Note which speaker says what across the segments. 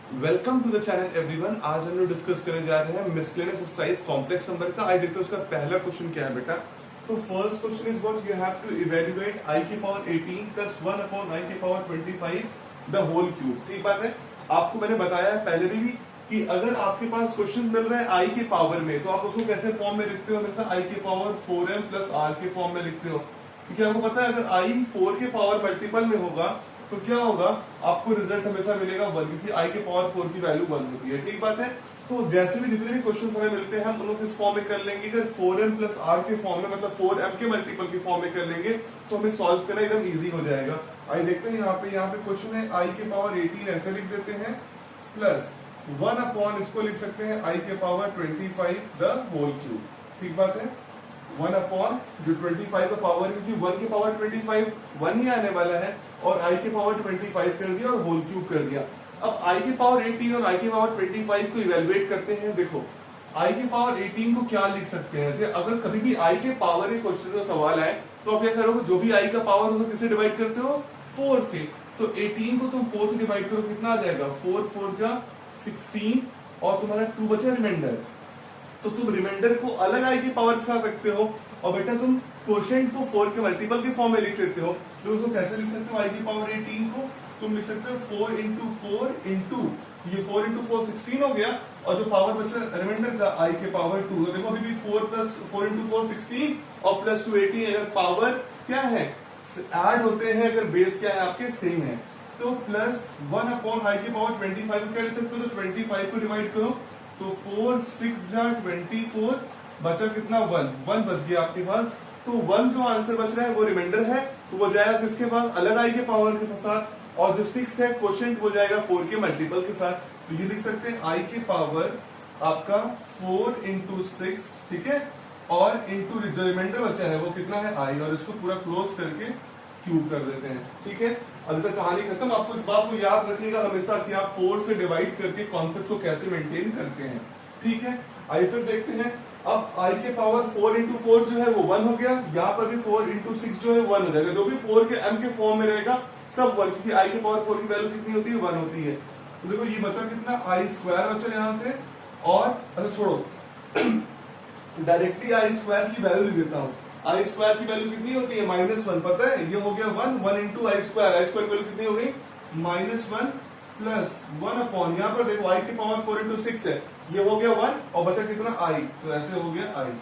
Speaker 1: Welcome to the channel everyone. आज हम लोग डिस्कस करने जा रहे हैं मिसलेनियस एक्सरसाइज कॉम्प्लेक्स नंबर का। आज देखते हैं उसका पहला क्वेश्चन क्या है बेटा। तो first question is what you have to evaluate i की पावर 18 प्लस 1 अपॉन i की पावर 25 द होल क्यूब। ठीक बात है। आपको मैंने बताया है पहले भी कि अगर आपके पास क्वेश्चन मिल रहा है i के पावर में, तो आप उसको कैसे फॉर्म में लिखते हो? हमेशा i की पावर 4m प्लस r के फॉर्म में लिखते हो, क्योंकि आपको पता है अगर i 4 के पावर मल्टीपल में होगा तो क्या होगा, आपको रिजल्ट हमेशा मिलेगा 1, क्योंकि i के पावर 4 की वैल्यू 1 होती है। ठीक बात है। तो जैसे भी जितने भी क्वेश्चन हमें मिलते हैं हम उनको किस फॉर्म में कर लेंगे? अगर 4m प्लस r के फॉर्म में, मतलब 4m के मल्टीपल के फॉर्म में कर लेंगे तो हमें सॉल्व करना एकदम इजी हो जाएगा। आइए देखते हैं। यहाँ पे क्वेश्चन है i के पावर 18 ऐसे लिख देते हैं, प्लस 1 अपॉन इसको लिख सकते हैं i के पावर 25 द होल क्यूब। ठीक बात है। 1 अपॉन जो 25 का पावर, क्योंकि 1 के पावर 25 1 ही आने वाला है, और i के पावर 25 कर दिया और होल क्यूब कर दिया। अब i के पावर 18 और i के पावर 25 को इवेलुएट करते हैं। देखो i के पावर 18 को क्या लिख सकते हैं? ऐसे अगर कभी भी i के पावर के क्वेश्चन का सवाल आए तो आप क्या करोगे? जो भी i का पावर हो किससे डिवाइड करते हो? 4 से। तो 18 को तुम 4 से डिवाइड करो, कितना आ जाएगा? 4 4 जा 16 और तुम्हारा 2 बचा रिमाइंडर। तो तुम रिमाइंडर को अलग i की पावर के साथ रखते हो, और बेटा तुम क्वोशिएंट को 4 के मल्टीपल के फॉर्म में लिख लेते हो। तो उसको कैसे लिख सकते हो? i की पावर 18 को तुम लिख सकते हो 4 इंटू 4 इंटू ये 4 इंटू 4 16 हो गया, और जो पावर बचा रिमाइंडर का i के पावर 2। तो देखो अभी भी 4 प्लस 4 इंटू 4 16 और प्लस 2 18। अगर पावर क्या है ऐड होते हैं, अगर बेस क्या है आपके सेम है, तो प्लस 1 अपॉन i की पावर 25 को क्या लिख सकते हो? तो 25 को डिवाइड करो तो 4 6 जा 24, बचा कितना? 1 बच गया आपके पास। तो 1 जो आंसर बच रहा है वो रिमाइंडर है, तो वो जाएगा किसके पास? अलग i के पावर के साथ। और जो 6 है क्वोशिएंट वो जाएगा 4 के मल्टीपल के साथ। तो ये लिख सकते हैं i की पावर आपका 4 इंटू 6, ठीक है, और इंटू जो रिमाइंडर बचा है वो कितना है? i, और इसको पूरा क्लोज करके क्यूब कर देते हैं। ठीक है। अब तक कहानी खत्म। आपको इस बात को याद रखिएगा हमेशा कि आप 4 से डिवाइड करके कॉन्सेप्ट को कैसे मेंटेन करते हैं। ठीक है। आइए फिर देखते हैं। अब i के पावर 4 इंटू 4 जो है वो 1 हो गया। यहाँ पर भी 4 इंटू 6 जो है 1 हो जाएगा। जो भी 4 के m के फॉर्म में रहेगा सब 1, क्योंकि i के पावर 4 की वैल्यू कितनी होती है? 1 होती है। तो देखो ये बचा कितना? i स्क्वायर बचा यहाँ से, और अच्छा छोड़ो डायरेक्टली i स्क्वायर की वैल्यू लिख देता हूँ। आई स्क्वायर की वैल्यू कितनी होती है? -1। पता है ये हो गया 1 इंटू आई स्क्वायर की वैल्यू कितनी हो गई? -1 प्लस 1 अपॉन, यहाँ पर देखो आई की पावर 4 इंटू 6 है, ये हो गया 1 और बचा कितना? आई। तो ऐसे हो गया आई।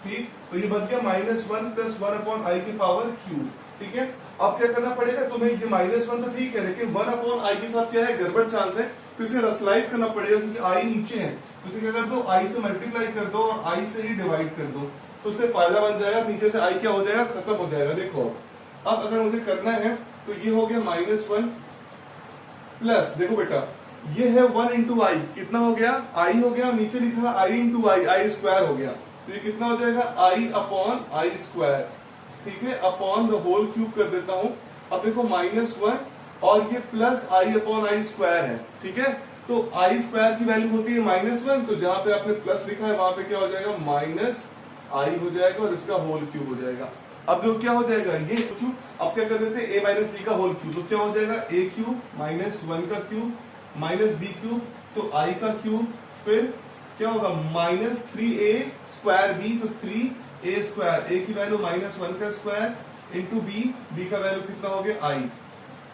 Speaker 1: ठीक। तो ये बच गया -1 प्लस 1 अपॉन आई की पावर क्यूब। ठीक है। अब क्या करना पड़ेगा तुम्हें? ये -1 तो ठीक है, लेकिन 1 अपॉन आई के साथ क्या है? गड़बड़ चांस है, तो इसे रसलाइज करना पड़ेगा, क्योंकि आई नीचे है। तो इसे क्या कर दो? आई से मल्टीप्लाई कर दो और आई से ही डिवाइड कर दो, तो उससे फायदा बन जाएगा। नीचे से आई क्या हो जाएगा? खत्म हो जाएगा। देखो अब अगर मुझे करना है तो ये हो गया -1 प्लस, देखो बेटा ये है 1 इंटू आई, कितना हो गया? आई हो गया। नीचे लिखा आई इंटू आई, आई स्क्वायर हो गया। तो ये कितना हो जाएगा? आई अपॉन आई स्क्वायर। ठीक है। अपॉन द होल क्यूब कर देता हूं। अब देखो -1 और ये plus I upon I square है। ठीक है। तो आई स्क्वायर की वैल्यू होती है -1, तो जहां पे आपने प्लस लिखा है वहां पे क्या हो जाएगा? माइनस आई हो जाएगा, और इसका होल क्यूब हो जाएगा। अब जो क्या हो जाएगा? ये क्यूब। अब क्या कर देते हैं? ए माइनस बी का होल क्यूब। तो क्या हो जाएगा? ए क्यूब -1 का क्यूब माइनस बी क्यूब, तो आई का क्यूब, फिर क्या होगा? -3a स्क्वायर बी, तो 3a स्क्वायर, ए की वैल्यू -1 का स्क्वायर इंटू बी, बी का वैल्यू कितना हो गया? आई,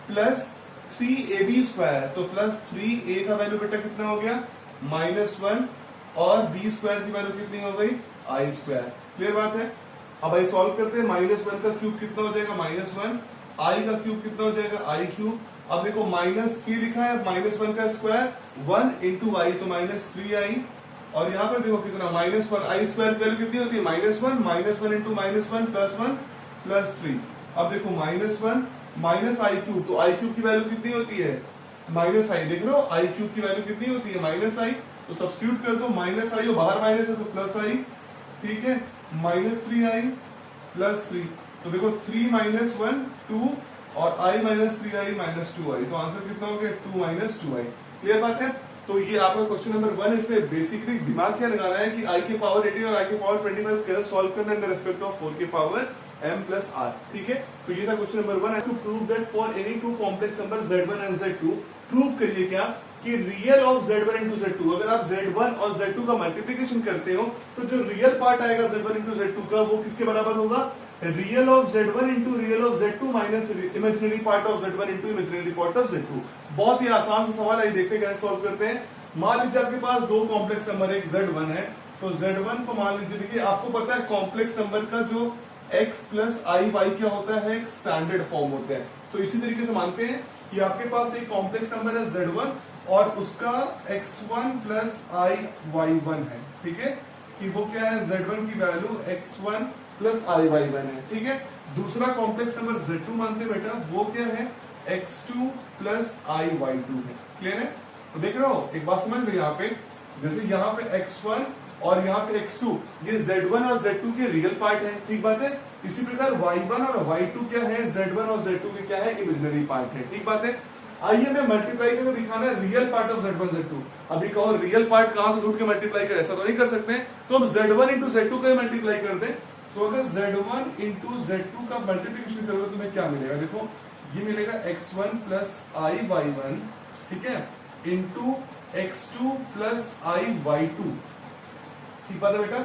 Speaker 1: प्लस 3ab स्क्वायर, तो प्लस 3a का वैल्यू बेटा कितना हो गया? -1, और बी स्क्वायर की वैल्यू कितनी हो गई? आई स्क्वायर। क्लियर बात है। अब आई सॉल्व करते हैं। -1 का क्यूब कितना हो जाएगा? -1, आई का क्यूब कितना हो जाएगा? आई क्यूब। अब देखो -3 लिखा है, -1 का स्क्वायर 1 इंटू आई, तो -3i, और यहाँ पर देखो कितना? -1, आई स्क्वायर की वैल्यू कितनी होती है? -1 इंटू -1 प्लस 1 प्लस 3। अब देखो -1 माइनस आई क्यूब, तो आई क्यूब की वैल्यू कितनी होती है? -i। देख लो आई क्यूब की वैल्यू कितनी होती है? -i। तो सब्स्टिट्यूट कर दो, -i, और बाहर माइनस है तो प्लस आई। ठीक है। -3i प्लस 3, तो देखो 3 - 1 2, और i -3i -2i, तो आंसर कितना हो गया? 2 - 2i। क्लियर बात है। तो ये आपका क्वेश्चन नंबर 1। इसमें बेसिकली दिमाग क्या लगाना है कि i की पावर 18 और i की पावर 25 कैसे सॉल्व करना है इन रेस्पेक्ट ऑफ 4 की पावर m प्लस r। ठीक है। तो ये था question number 1। To prove that for any two complex number z1 and z2, prove करिए क्या कि real of Z1 into Z2, अगर आप Z1 और Z2 का मल्टीप्लीकेशन करते हो तो जो रियल पार्ट आएगा Z1 इंटू Z2 का वो किसके बराबर होगा, real of Z1 into real of Z2 minus imaginary part of Z1 into imaginary part of Z2। बहुत ही आसान सा सवाल है, देखते हैं कैसे सॉल्व करते हैं। मान लीजिए आपके पास दो कॉम्प्लेक्स नंबर, एक Z1 है, तो Z1 को मान लीजिए, देखिए आपको पता है कॉम्प्लेक्स नंबर का जो x प्लस आई वाई क्या होता है, एक स्टैंडर्ड फॉर्म होता है। तो इसी तरीके से मानते हैं कि आपके पास एक कॉम्प्लेक्स नंबर है Z1 और उसका x1 प्लस आई y1 है, ठीक है, कि वो क्या है, Z1 की वैल्यू x1 प्लस आई y1 है, ठीक है। दूसरा कॉम्प्लेक्स नंबर Z2 मानते हैं बेटा, वो क्या है, x2 प्लस आई y2 है। क्लियर है? तो देख रहे हो, एक बात समझ लो, यहाँ पे जैसे यहाँ पे x1 और यहाँ पे x2, ये Z1 और Z2 के रियल पार्ट है, ठीक बात है। इसी प्रकार y1 और y2 क्या है, Z1 और Z2 के क्या है, इमेजिनरी पार्ट है, ठीक बात है। आइए मैं मल्टीप्लाई करके दिखाना है real part of Z1 Z2। अभी कहो रियल पार्ट कहां से ढूंढ के मल्टीप्लाई करें, ऐसा तो नहीं कर सकते हैं, तो हम Z1 इंटू Z2 का मल्टीप्लाई कर दें। तो अगर Z1 इंटू Z2 का मल्टीप्लीकेशन करोगे तो तुम्हें क्या मिलेगा, देखो ये मिलेगा x1 प्लस आई y1, ठीक है, इंटू x2 प्लस आई y2, ठीक बात है बेटा।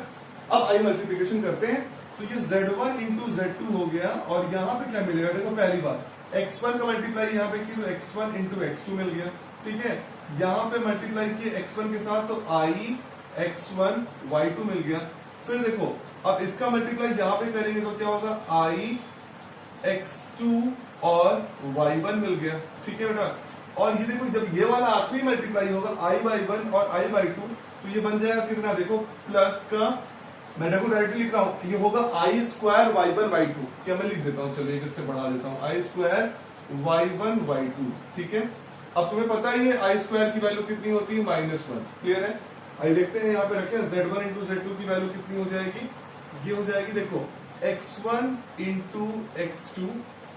Speaker 1: अब आई मल्टीप्लीकेशन करते हैं तो ये Z1 इंटू Z2 हो गया और यहाँ पे क्या मिलेगा, देखो पहली बार x1 का मल्टीप्लाई यहाँ पे की तो x1 इंटू x2 मिल गया, ठीक है। यहाँ पे मल्टीप्लाई किए x1 के साथ तो आई x1 y2 मिल गया। फिर देखो अब इसका मल्टीप्लाई यहाँ पे करेंगे तो क्या होगा, आई x2 और y1 मिल गया, ठीक है बेटा। और ये देखो जब ये वाला आखिरी मल्टीप्लाई होगा आई y1 और आई y2 तो ये बन जाएगा कितना, देखो प्लस का, मैं देखो डायरेक्टली लिख रहा हूं, ये होगा आई स्क्वायर y1 y2, क्या मैं लिख देता हूं, चलो एक स्टेप बढ़ा देता हूं, आई स्क्वायर y1 y2, ठीक है। अब तुम्हें पता ही है आई स्क्वायर की वैल्यू कितनी होती है, -1। क्लियर है? आइए देखते हैं, यहाँ पे रखें Z1 इंटू Z2 की वैल्यू कितनी हो जाएगी, ये हो जाएगी देखो x1 इंटू x2,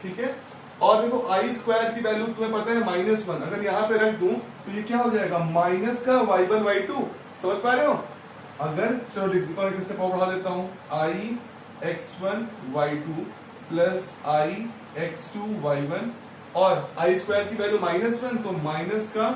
Speaker 1: ठीक है। और देखो आई स्क्वायर की वैल्यू तुम्हें पता है -1, अगर यहाँ पे रख दूं तो ये क्या हो जाएगा, माइनस का y1 y2, समझ पा रहे हो। अगर चलो लिख देता हूँ, एक स्टेप और बढ़ा देता हूँ, आई x1 y2 प्लस आई x2 y1 और आई स्क्वायर की वैल्यू -1 तो माइनस का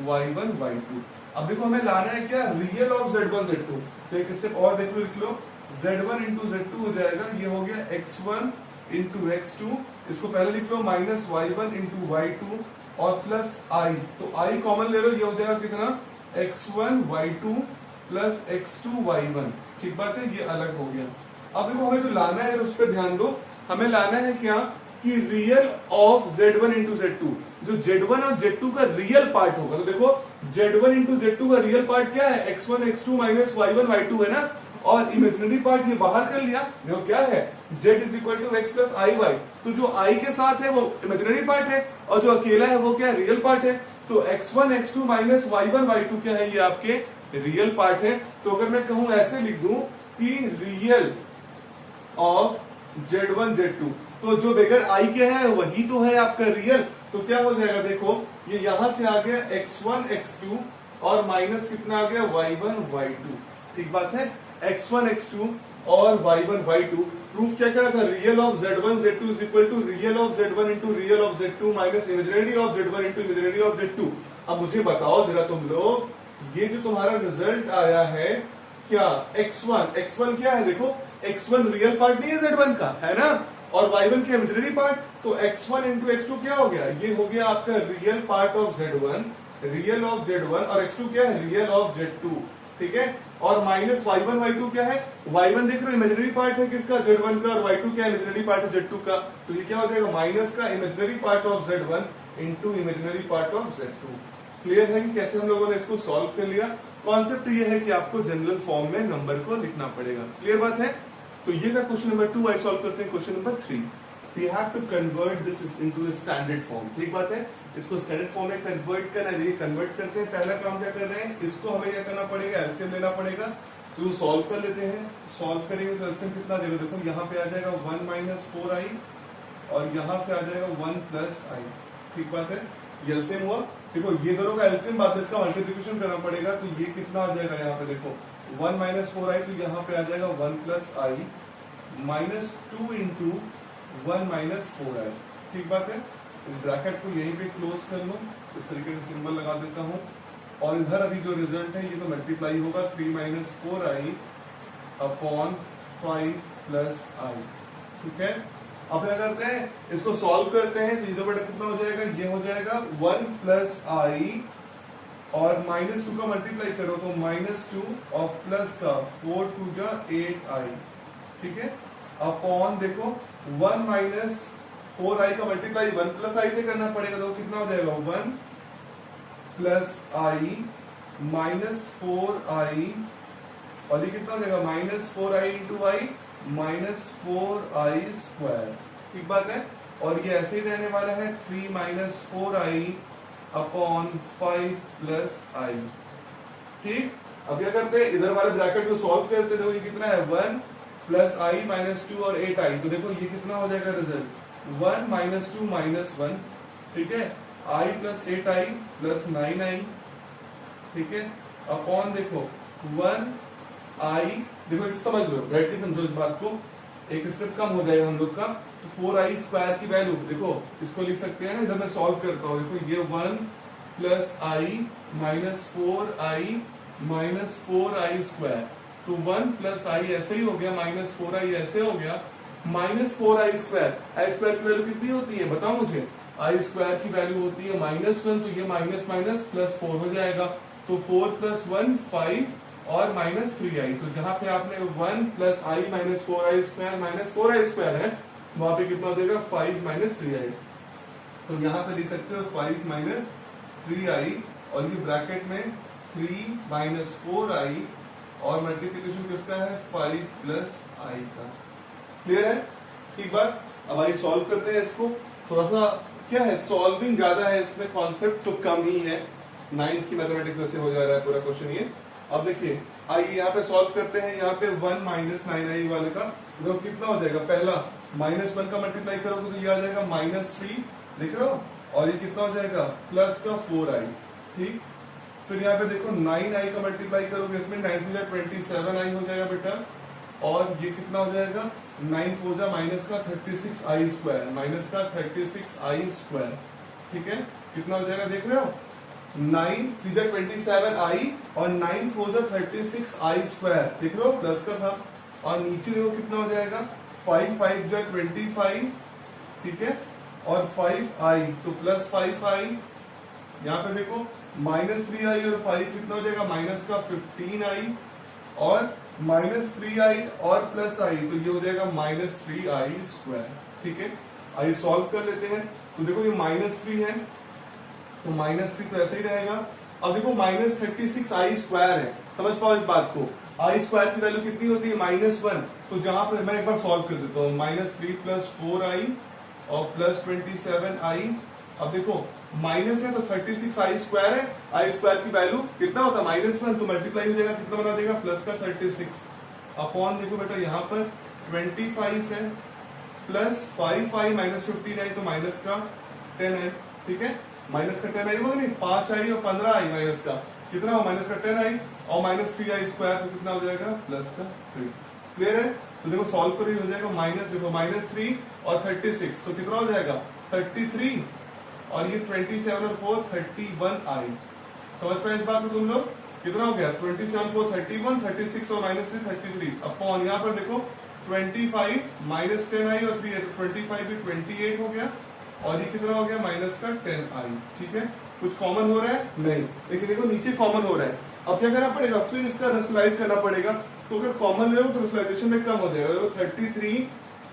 Speaker 1: y1 y2। अब देखो हमें लाना है क्या, रियल ऑफ Z1 Z2। तो एक स्टेप और देख लो, लिख लो Z1 इंटू Z2 हो जाएगा, ये हो गया x1 इंटू x2, इसको पहले लिख लो माइनस y1 इंटू y2 और प्लस आई, तो आई कॉमन ले लो, ये हो जाएगा कितना, x1 y2 plus x2 y1, ठीक बात है, ये अलग हो गया। अब देखो हमें जो लाना है उस पर ध्यान दो, हमें लाना है क्या कि real of Z1 into Z2, जो Z1 और Z2 का रियल पार्ट होगा। तो देखो Z1 इंटू Z2 का रियल पार्ट क्या है, x1 x2 minus y1 y2 है ना, और इमेजिनरी पार्ट ये बाहर कर लिया, देखो क्या है, z is equal to x plus i y, तो जो i के साथ है वो इमेजिनरी पार्ट है और जो अकेला है वो क्या है, रियल पार्ट है। तो x1 x2 minus y1 y2 क्या है, ये आपके रियल पार्ट है। तो अगर मैं कहूं ऐसे लिख दूं कि रियल ऑफ Z1 Z2, तो जो बगैर आई के है वही तो है आपका रियल, तो क्या हो जाएगा, देखो ये यहां से आ गया x1 x2 और माइनस कितना आ गया y1 y2, ठीक बात है, x1 x2 और y1 y2। प्रूफ क्या करा था, real of Z1 Z2 is equal to real of Z1 into real of Z2 minus imaginary of Z1 into imaginary of Z2। अब मुझे बताओ जरा तुम लोग, ये जो तुम्हारा रिजल्ट आया है क्या, x1 क्या है, देखो x1 रियल पार्ट नहीं है Z1 का, है ना, और y1 क्या इमेजिनरी पार्ट, तो x1 इंटू x2 क्या हो गया, ये हो गया आपका real part of Z1, real of Z1, और x2 क्या है, रियल ऑफ Z2, ठीक है। और माइनस y1 y2 क्या है, y1 देख रहे हो इमेजिनरी पार्ट है किसका, Z1 का, और y2 क्या इमेजिनरी पार्ट है Z2 का, तो ये क्या हो जाएगा, माइनस का imaginary part of Z1 into imaginary part of Z2। Clear है कि कैसे हम लोगों ने इसको सॉल्व कर लिया। कॉन्सेप्ट ये है कि आपको जनरल फॉर्म में नंबर को लिखना पड़ेगा, क्लियर बात है। तो ये था क्वेश्चन नंबर 2। आई सॉल्व करते हैं question number 3। We have to convert this into standard form, ठीक बात है, इसको स्टैंडर्ड फॉर्म में कन्वर्ट करना है। देखिए कन्वर्ट करते हैं, पहला काम क्या कर रहे हैं, इसको हमें क्या करना पड़ेगा, एलसीएम लेना पड़ेगा। तो सॉल्व कर लेते हैं, सॉल्व करेंगे तो एलसीएम कितना देगा, देखो यहाँ पे आ जाएगा 1 माइनस 4i और यहाँ से आ जाएगा 1 प्लस आई, ठीक बात है, ये एलसीएम हुआ। देखो ये दोनों का एलसीएम बाद में इसका मल्टीप्लिकेशन करना पड़ेगा, तो ये कितना आ जाएगा, यहाँ पे देखो 1 माइनस 4i, तो यहाँ पे आ जाएगा 1 प्लस आई माइनस 2 इंटू 1 माइनस 4i, ठीक बात है। इस ब्रैकेट को यहीं पे क्लोज कर लो, इस तरीके से सिंबल लगा देता हूं, और इधर अभी जो रिजल्ट है ये तो मल्टीप्लाई होगा 3 माइनस 4i अपॉन 5 प्लस आई। ठीक है, अब क्या करते हैं, इसको सॉल्व करते हैं, तो ये दो बेटा कितना हो जाएगा, ये हो जाएगा 1 प्लस आई और -2 का मल्टीप्लाई करो तो -2 और प्लस का 4 2 जा 8i। ठीक है, अपॉन देखो 1 माइनस 4i का मल्टीप्लाई 1 प्लस आई से करना पड़ेगा, तो कितना हो जाएगा 1 प्लस आई -4i, और ये कितना हो जाएगा -4i इंटू आई -4i स्क्वायर। ठीक बात है, और ये ऐसे ही रहने वाला है 3 माइनस 4i अपॉन 5 प्लस आई। ठीक, अब क्या करते हैं, इधर वाले ब्रैकेट को सॉल्व करते, देखो ये कितना है 1 प्लस आई -2 और 8i, तो देखो ये कितना हो जाएगा रिजल्ट 1 -2 -1। ठीक है, i plus 8i plus 9i। ठीक है, अपॉन देखो 1i, देखो समझ लो, बैठ के समझो इस बात को, एक स्टेप कम हो जाएगा हम लोग का, तो 4i स्क्वायर की वैल्यू देखो इसको लिख सकते हैं ना, इधर मैं सॉल्व करता हूँ, देखो ये 1 प्लस आई -4i स्क्वायर, तो 1 प्लस आई ऐसे ही हो गया, -4i ऐसे हो गया, -4i स्क्वायर, आई स्क्वायर की वैल्यू कितनी होती है बताओ मुझे, आई स्क्वायर की वैल्यू होती है -1, तो ये माइनस माइनस प्लस 4 हो जाएगा, तो 4 प्लस 1 5 और -3i, तो जहां पे आपने 1 प्लस आई -4i स्क्वायर है, वहां पे कितना हो जाएगा 5 -3i, तो यहां पे लिख सकते हो 5 -3i, और ये ब्रैकेट में 3 -4i और मल्टीप्लीकेशन किसका है 5 प्लस आई का। क्लियर है, ठीक बात। अब आइए सॉल्व करते हैं इसको, थोड़ा सा क्या है, सॉल्विंग ज्यादा है इसमें, कॉन्सेप्ट तो कम ही है, 9th की मैथमेटिक्स जैसे हो जा रहा है पूरा क्वेश्चन ये। अब देखिए आइए यहाँ पे सॉल्व करते हैं, यहाँ पे 1 माइनस 9i वाले का तो कितना हो जाएगा, पहला -1 का मल्टीप्लाई करोगे तो ये आ जाएगा -3, देख रहे हो, और ये कितना हो जाएगा प्लस का 4i। ठीक, फिर यहाँ पे देखो 9i का मल्टीप्लाई करोगे, इसमें 9 से 27i हो जाएगा बेटा, और ये कितना हो जाएगा 9 4 जा माइनस का 36i स्क्वायर, ठीक है, कितना हो जाएगा देख रहे हो, 9 3 जा 27i और 9 4 जा 36i स्क्वायर, देख रहे हो प्लस का था, और नीचे देखो कितना हो जाएगा 5 5 जा 25, ठीक है, और 5i तो प्लस 5i, यहाँ पे देखो -3i और 5 कितना हो जाएगा माइनस का 15i, और -3i और प्लस आई, तो ये हो जाएगा -3i स्क्वायर। ठीक है, आइए सॉल्व कर लेते हैं, तो देखो ये -3 है, तो -3 तो ऐसे ही रहेगा। अब देखो -36i स्क्वायर है, समझ पाओ इस बात को, आई स्क्वायर की वैल्यू कितनी होती है -1, तो जहां पर मैं एक बार सॉल्व कर देता हूँ, -3 प्लस 4i और प्लस 27i, अब देखो माइनस है तो 36i स्क्वायर है, आई स्क्वायर की वैल्यू कितना होता है -1, तो मल्टीप्लाई हो जाएगा, कितना बना देगा प्लस का 36, अपॉन देखो बेटा यहाँ पर 25 है, प्लस 5i माइनस 15i तो माइनस का 10 है, ठीक है, माइनस का 10i होगा नहीं, 5i और 15i माइनस का कितना हो माइनस का 10i और -3i स्क्वायर तो कितना हो जाएगा प्लस का 3। क्लियर है, तो देखो सॉल्व करो, हो जाएगा माइनस, देखो -3 और 36 तो कितना हो जाएगा 33, और ये 27 और 4 31i, समझ पाए इस बात को तुम लोग, कितना हो गया 27 4 31, 36 और -3 33, अपॉन यहाँ पर देखो 25 माइनस 10i और 3 है तो 25 भी 28 हो गया, और ये कितना हो गया माइनस का 10i। ठीक है, कुछ कॉमन हो रहा है नहीं, लेकिन देखो नीचे कॉमन हो रहा है, अब क्या करना पड़ेगा, फिर इसका रेशनलाइज करना पड़ेगा, तो अगर कॉमन ले लो तो रेशनलाइजेशन में कम हो जाएगा, 33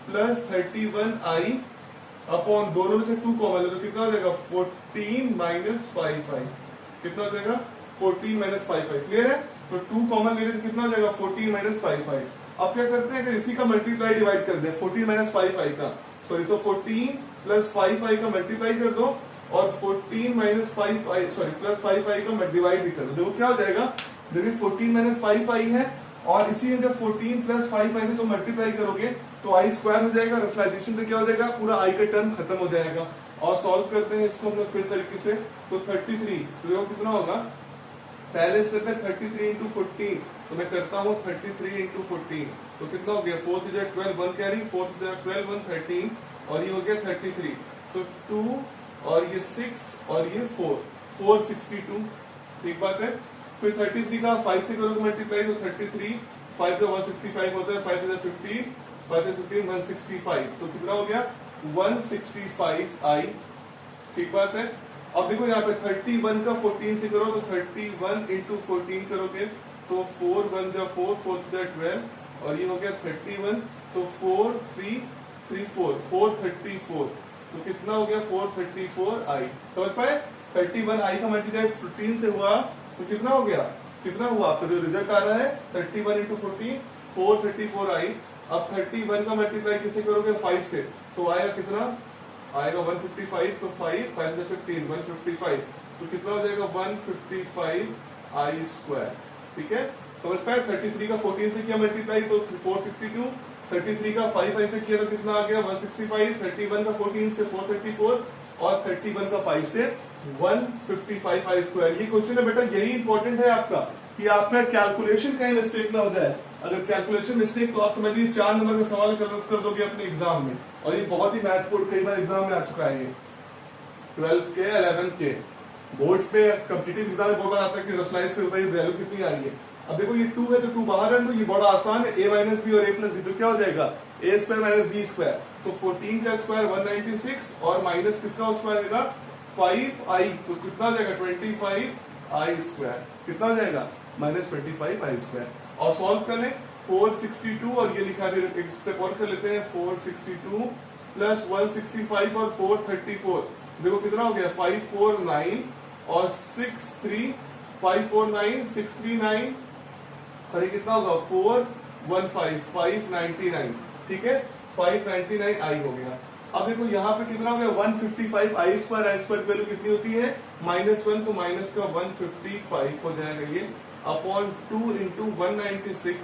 Speaker 1: प्लस 31i अपॉन दोनों में से 2 कॉमन ले तो कितना हो जाएगा 14 माइनस 5i, कितना हो जाएगा 14 माइनस 5i। क्लियर है, तो 2 कॉमन ले रहे तो कितना हो जाएगा 14 माइनस 5i। अब क्या करते हैं, अगर इसी का मल्टीप्लाई डिवाइड कर दे 14 माइनस 5i का, सॉरी, तो 14 प्लस 5i का मल्टीप्लाई कर दो, और 14 minus 5i sorry plus 5i का डिवाइड भी कर दो, देखो क्या हो जाएगा, देखिए 14 माइनस 5i है, और इसी में जब 14 प्लस 5i से तो मल्टीप्लाई करोगे तो आई स्क्वायर हो जाएगा, रेशनलाइजेशन से क्या हो जाएगा पूरा आई का टर्म खत्म हो जाएगा। और सॉल्व करते हैं इसको हम लोग फिर तरीके से, तो 33 तो देखो कितना होगा, पहले स्टेप में 33 इंटू 14, तो मैं करता हूँ 33 इंटू 14, तो कितना हो गया 4 12 1 कैरी, 4 12 1 13, और ये हो गया 33, तो 2 और ये 6 और ये 462, ठीक बात है। फिर 33 का 5 से करोगे मल्टीप्लाई तो 33, 5 का 165 होता है, 5 से 15, 5 से 15 165, तो कितना हो गया 165i, ठीक बात है। अब देखो यहाँ पे 31 का 14 से करो तो 31 इंटू 14 करोगे तो 4 1 जा 4, 4 जा 12 और ये हो गया 31, तो 4 3 3 4 434, तो कितना हो गया 434i, समझ पाए। 31i का मल्टीप्लाई 15 से हुआ तो कितना हो गया, कितना हुआ आपका जो रिजल्ट आ रहा है 31 इंटू 14 434i। अब 31 का मल्टीप्लाई किसे करोगे 5 से, तो आएगा कितना, आएगा 155, तो 5 5 से 15 155, तो कितना हो जाएगा 155i स्क्वायर, ठीक है, समझ पाए। 33 का 14 से किया मल्टीप्लाई तो 462, 33 का 5 से किया तो कितना आ गया 165, 31 का 14 से 434 और 31 का 5 से 155i स्क्वायर। ये क्वेश्चन है बेटा, यही इंपॉर्टेंट है आपका कि आपका कैलकुलेशन कहीं मिस्टेक ना हो जाए। अगर कैलकुलेशन मिस्टेक तो आप समझ लीजिए 4 नंबर का सवाल कर दोगे अपने एग्जाम में, और ये बहुत ही महत्वपूर्ण, कई बार एग्जाम में आ चुका है ये 12 के 11 के बोर्ड्स पे, कॉम्पिटिटिव एग्जाम में बहुत बार आता है कि रैशनलाइज कर बताइए वैल्यू कितनी आ रही है। अब देखो ये 2 है तो 2 बाहर है, तो ये बड़ा आसान है, a माइनस बी और a प्लस बी, तो क्या हो जाएगा a square minus b square, तो 14 का स्क्वायर 196 और माइनस किसका स्क्वायर होगा 5i, तो कितना हो जाएगा 25i स्क्वायर, कितना हो जाएगा माइनस 25i स्क्वायर। और सॉल्व कर लें 462 और ये लिखा दे, एक स्टेप और कर लेते हैं 462 प्लस 165 और 434, देखो कितना हो गया 549 और 63, 549 639 और ये कितना होगा 415 599, ठीक है 599i हो गया। अब देखो यहाँ पे कितना हो गया 155i स्क्वायर, आई स्क्वायर की वैल्यू कितनी होती है -1, तो माइनस का 155 हो जाएगा ये अपॉन 2 इंटू 196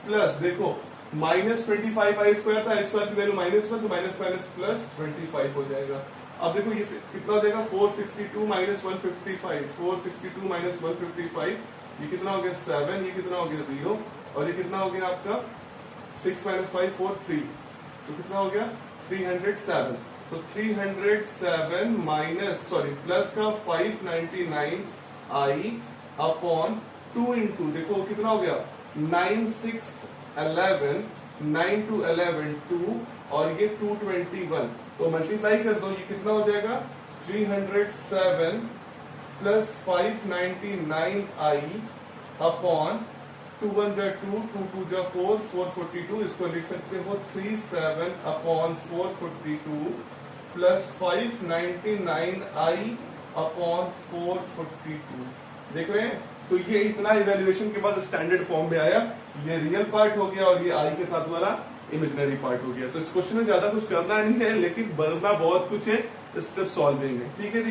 Speaker 1: प्लस देखो -25i स्क्वायर था, आई स्क्वायर की वैल्यू -1, तो माइनस माइनस प्लस 25 हो जाएगा। अब देखो ये कितना हो जाएगा 462 माइनस 155, 462 माइनस 155, ये कितना हो गया 7, ये कितना हो गया 0 और ये कितना हो गया आपका 6 माइनस 5 4 3, तो कितना हो गया 307, तो 307 माइनस प्लस का 599i अपॉन 2 इंटू देखो कितना हो गया 9 6 11 9 to 11 2 और ये 221, तो मल्टीप्लाई कर दो, ये कितना हो जाएगा 307 प्लस 599i अपॉन 2 1 जा 2 2 2 जा 4 442, इसको लिख सकते हो 37 अपॉन 442 प्लस 599i अपॉन 442, देख रहे हैं। तो ये इतना इवेल्युएशन के बाद स्टैंडर्ड फॉर्म में आया, ये रियल पार्ट हो गया और ये आई के साथ वाला इमेजिनरी पार्ट हो गया। तो इस क्वेश्चन में ज्यादा कुछ करना नहीं है, लेकिन बनना बहुत कुछ है, स्टेप सॉल्विंग है, ठीक है।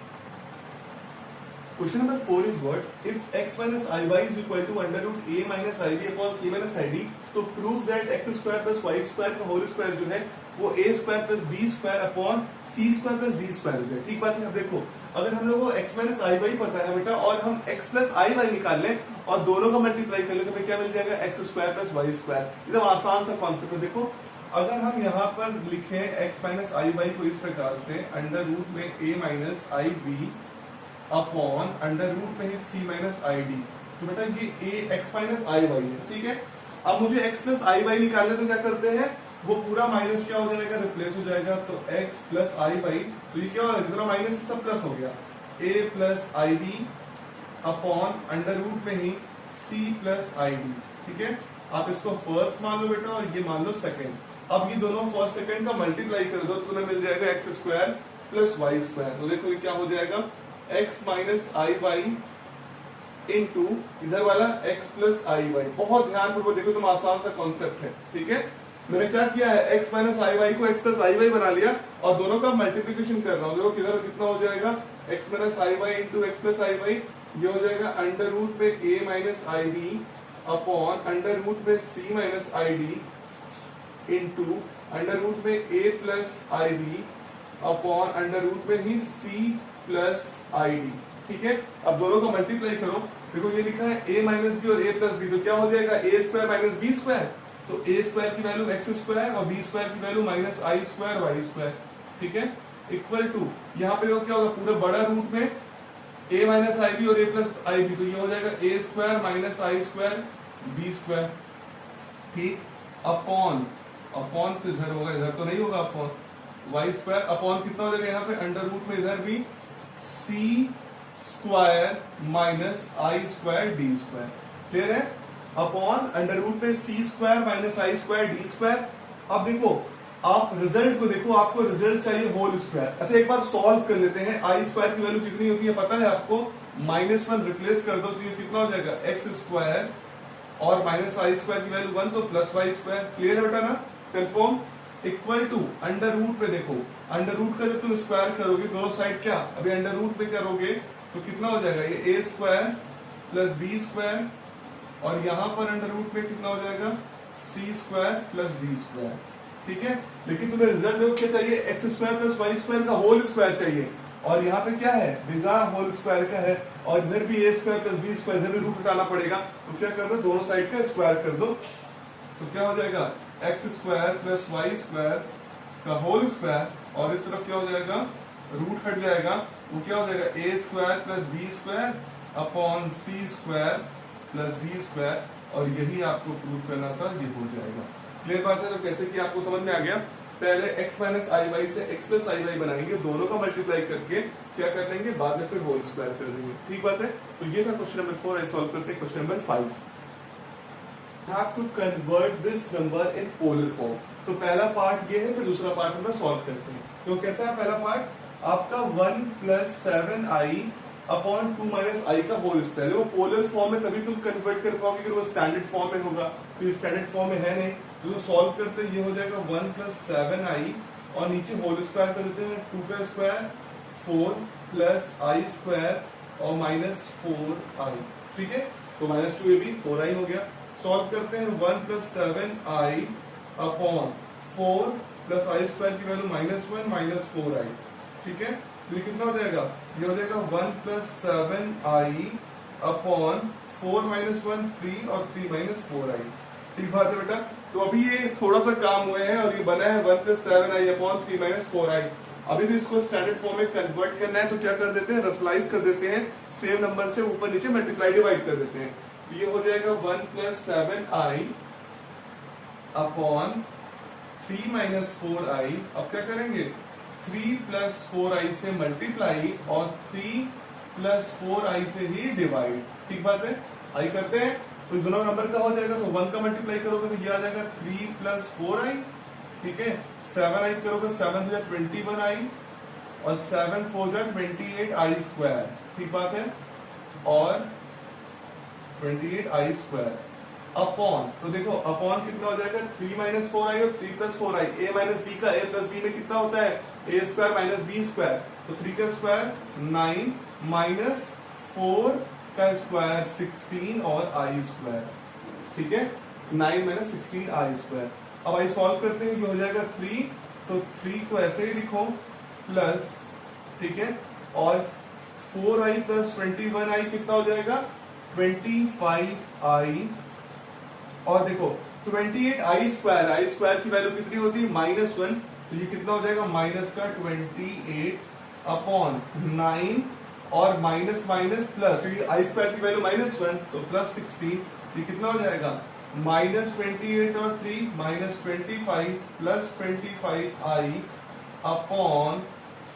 Speaker 1: Question number 4 is what if x minus iy is equal to under root a minus ib upon c minus id, तो prove that x square plus y square का होल स्क्वायर जो है वो a square plus b square upon c square plus d square है, ठीक बात है। अब देखो अगर हम लोग को x माइनस आई वाई पता है बेटा और हम x प्लस आई वाई निकाल लें और दोनों का मल्टीप्लाई कर ले तो क्या मिल जाएगा x square plus y square, एकदम आसान सा कॉन्सेप्ट है। देखो अगर हम यहाँ पर लिखे x माइनस आई वाई को इस प्रकार से अंडर रूट में a minus i b upon under root में c माइनस आई डी, तो बेटा ये a x minus i y है, ठीक है। अब मुझे x प्लस आई वाई निकालना तो क्या करते हैं, वो पूरा माइनस क्या हो जाएगा रिप्लेस हो जाएगा, तो x प्लस आई वाई, तो ये क्या होगा जितना माइनस सब प्लस हो गया a plus i b upon under root में ही c प्लस आई डी, ठीक है। आप इसको फर्स्ट मान लो बेटा और ये मान लो सेकंड। अब ये दोनों फर्स्ट सेकंड का मल्टीप्लाई कर दो तो तुम्हें मिल जाएगा x square plus y square, तो देखो ये क्या हो जाएगा x minus i y into इधर वाला x प्लस आई वाई। बहुत ध्यान पूर्वक देखो, तुम आसान सा कॉन्सेप्ट है, ठीक है। मैंने क्या किया है x माइनस आई वाई को x प्लस आई वाई बना लिया और दोनों का मल्टीप्लीकेशन कर रहा हूँ। देखो किधर कितना हो जाएगा x minus i y into x plus i y, ये हो जाएगा अंडर रूट में a minus i b upon under root में c minus i d into under root में a plus i b upon under root में ही c plus i d, ठीक है। अब दोनों को मल्टीप्लाई करो, देखो ये लिखा है a माइनस बी और a प्लस बी, तो क्या हो जाएगा a square minus b square, तो a स्क्वायर की वैल्यू एक्स स्क्वायर और b स्क्वायर की value minus i square y square, ठीक है। इक्वल टू, यहाँ पे क्या होगा, पूरे बड़ा रूट में a माइनस आई बी और a प्लस आई बी, तो ये हो जाएगा a square minus i square b square, ठीक, अपॉन, अपॉन तो इधर होगा, इधर तो नहीं होगा अपॉन, वाई स्क्वायर अपॉन कितना हो जाएगा यहाँ पे अंडर रूट में इधर भी सी square minus i square D square, clear है, अपॉन अंडर रूट में सी square minus i square D square. अब देखो आप रिजल्ट को देखो, आपको रिजल्ट चाहिए होल स्क्वायर। अच्छा एक बार सॉल्व कर लेते हैं, आई स्क्वायर की वैल्यू कितनी होती है पता है आपको, -1 रिप्लेस कर दो तो ये कितना हो जाएगा एक्स स्क्वायर और माइनस आई स्क्वायर की वैल्यू 1 तो प्लस वाई स्क्वायर, क्लियर है बेटा ना, confirm, equal to under root पे देखो, अंडर रूट का जब तुम स्क्वायर करोगे दोनों साइड क्या, अभी अंडर रूट पे करोगे तो कितना हो जाएगा, ये a square plus b square और यहाँ पर अंडर रूट में कितना हो जाएगा c square plus d square, ठीक है। लेकिन तुम्हें रिजल्ट देखो क्या चाहिए, x square plus y square का होल स्क्वायर चाहिए, और यहाँ पे क्या है बिना होल स्क्वायर का है, और इधर भी a square plus b square, इधर भी रूट हटाना पड़ेगा, तो क्या कर दो दोनों साइड का स्क्वायर कर दो, तो क्या हो जाएगा x square plus y square का होल स्क्वायर, और इस तरफ क्या हो जाएगा रूट हट जाएगा, वो क्या हो जाएगा a square plus b square upon c square plus d square, और यही आपको प्रूफ करना था, ये हो जाएगा, क्लियर बात है। तो कैसे कि आपको समझ में आ गया, पहले x माइनस आई वाई से x प्लस आई वाई बनाएंगे, दोनों का मल्टीप्लाई करके क्या कर लेंगे, बाद में फिर होल स्क्वायर कर देंगे, ठीक बात है। तो ये था क्वेश्चन नंबर 4, सॉल्व करते हैं question number 5। Have to convert this number in polar form। तो पहला पार्ट ये है, फिर दूसरा पार्ट हम सॉल्व करते हैं। तो कैसा है पहला पार्ट, आपका 1 प्लस 7i अपॉन 2 माइनस आई का होल स्क्वायर, वो पोलर फॉर्म में तभी तुम कन्वर्ट कर पाओगे अगर वो स्टैंडर्ड फॉर्म में होगा, तो ये स्टैंडर्ड फॉर्म में है नहीं, तो सॉल्व करते ये हो जाएगा 1 प्लस 7i और नीचे होल स्क्वायर कर देते हैं 2 का स्क्वायर 4 प्लस आई स्क्वायर और माइनस 4i, ठीक है, तो -2 ये भी 4i हो गया। सॉल्व करते हैं 1 प्लस 7i अपॉन 4 प्लस आई स्क्वायर की वैल्यू -1 माइनस 4i, ठीक है, तो ये कितना हो जाएगा, ये हो जाएगा 1 प्लस 7i अपॉन 4 माइनस 1 3 और 3 माइनस 4i, ठीक बात है बेटा। तो अभी ये थोड़ा सा काम हुए हैं और ये बना है 1 plus 7i upon 3 minus 4i। अभी भी इसको स्टैंडर्ड फॉर्म में कन्वर्ट करना है, तो क्या कर देते हैं, रसलाइज कर देते हैं, सेम नंबर से ऊपर नीचे मल्टीप्लाई डिवाइड कर देते हैं, तो ये हो जाएगा 1 plus 7i upon 3 minus 4i। अब क्या करेंगे, 3 प्लस 4i से मल्टीप्लाई और 3 प्लस 4i से ही डिवाइड, ठीक बात है। आई करते हैं तो दोनों नंबर का हो जाएगा, तो 1 का मल्टीप्लाई करोगे तो ये आ जाएगा 3 प्लस 4i, ठीक है, 7i करोगे 7 हो जाए 21i और 7 4 जाए 28i स्क्वायर, ठीक बात है, और 28i स्क्वायर अपॉन, तो देखो अपॉन कितना हो जाएगा 3 माइनस 4i और 3 plus 4i, a minus b का a प्लस बी में कितना होता है a square minus b square, तो 3 का स्क्वायर 9 माइनस 4 का स्क्वायर 16 और i स्क्वायर, ठीक है, 9 माइनस 16 i स्क्वायर। अब आई सॉल्व करते हैं, ये हो जाएगा 3, तो 3 को ऐसे ही लिखो प्लस, ठीक है, और 4i प्लस 21i कितना हो जाएगा 25i, और देखो 28i स्क्वायर, आई स्क्वायर की वैल्यू कितनी होती है -1, तो ये कितना हो जाएगा माइनस का 28 अपॉन 9 और माइनस माइनस प्लस, क्योंकि आई स्क्वायर की वैल्यू -1 तो प्लस 16, ये कितना हो जाएगा -28 और 3 -25 प्लस 25i अपॉन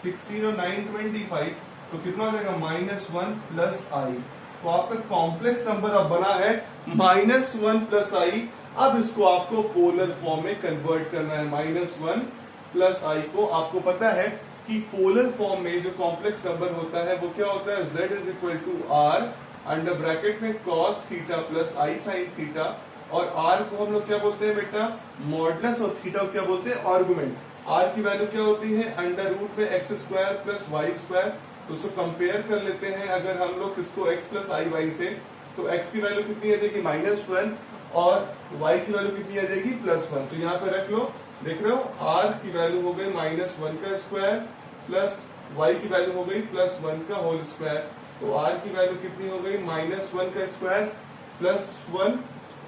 Speaker 1: 16 और 9 25, तो कितना हो जाएगा -1 प्लस i। तो आपका कॉम्प्लेक्स नंबर अब बना है -1 प्लस i। अब इसको आपको पोलर फॉर्म में कन्वर्ट करना है, -1 प्लस i को। आपको पता है कि पोलर फॉर्म में जो कॉम्प्लेक्स नंबर होता है वो क्या होता है, z is equal to r under bracket में cos theta plus i sin theta, और r को हम लोग क्या बोलते हैं बेटा मॉडुलस, और थीटा को क्या बोलते हैं आर्गुमेंट। r की वैल्यू क्या होती है अंडर रूट में x square plus y square, तो उसको कंपेयर कर लेते हैं अगर हम लोग इसको x प्लस आई वाई से, तो x की वैल्यू कितनी आ जाएगी -1 और y की वैल्यू कितनी आ जाएगी +1, तो यहाँ पे रख लो, देख रहे हो r की वैल्यू हो गई -1 का स्क्वायर प्लस y की वैल्यू हो गई +1 का होल स्क्वायर, तो r की वैल्यू कितनी हो गई -1 का स्क्वायर +1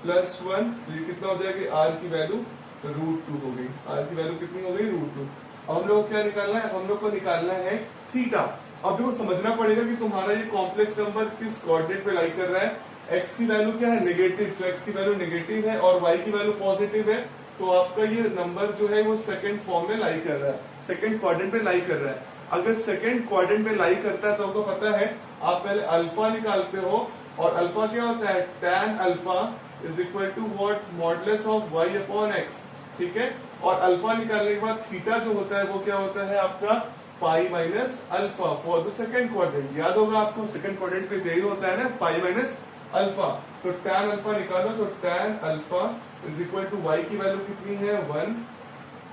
Speaker 1: तो ये कितना हो जाएगी r की वैल्यू √2 हो गई, r की वैल्यू कितनी हो गई √2। हम लोग को क्या निकालना है, हम लोग को निकालना है थीटा। अब देखो समझना पड़ेगा कि तुम्हारा ये कॉम्प्लेक्स नंबर किस कोऑर्डिनेट पे लाई कर रहा है। एक्स की वैल्यू क्या है, नेगेटिव, तो एक्स की वैल्यू नेगेटिव है और वाई की वैल्यू पॉजिटिव है, तो आपका ये नंबर जो है वो सेकंड फॉर्म में लाई कर रहा है, सेकंड क्वाड्रेंट पे लाई कर रहा है। अगर सेकंड क्वाड्रेंट पे लाई करता है तो आपको पता है, आप पहले अल्फा निकालते हो, और अल्फा क्या होता है, tan alpha is equal to what, modulus of y upon x, ठीक है। और अल्फा निकालने के बाद थीटा जो होता है वो क्या होता है आपका पाई minus alpha for the second quadrant. याद होगा आपको, सेकंड क्वाड्रेंट पे यही होता है ना, पाई माइनस अल्फा। तो tan अल्फा निकालो, तो tan alpha is equal to y की वैल्यू कितनी है 1,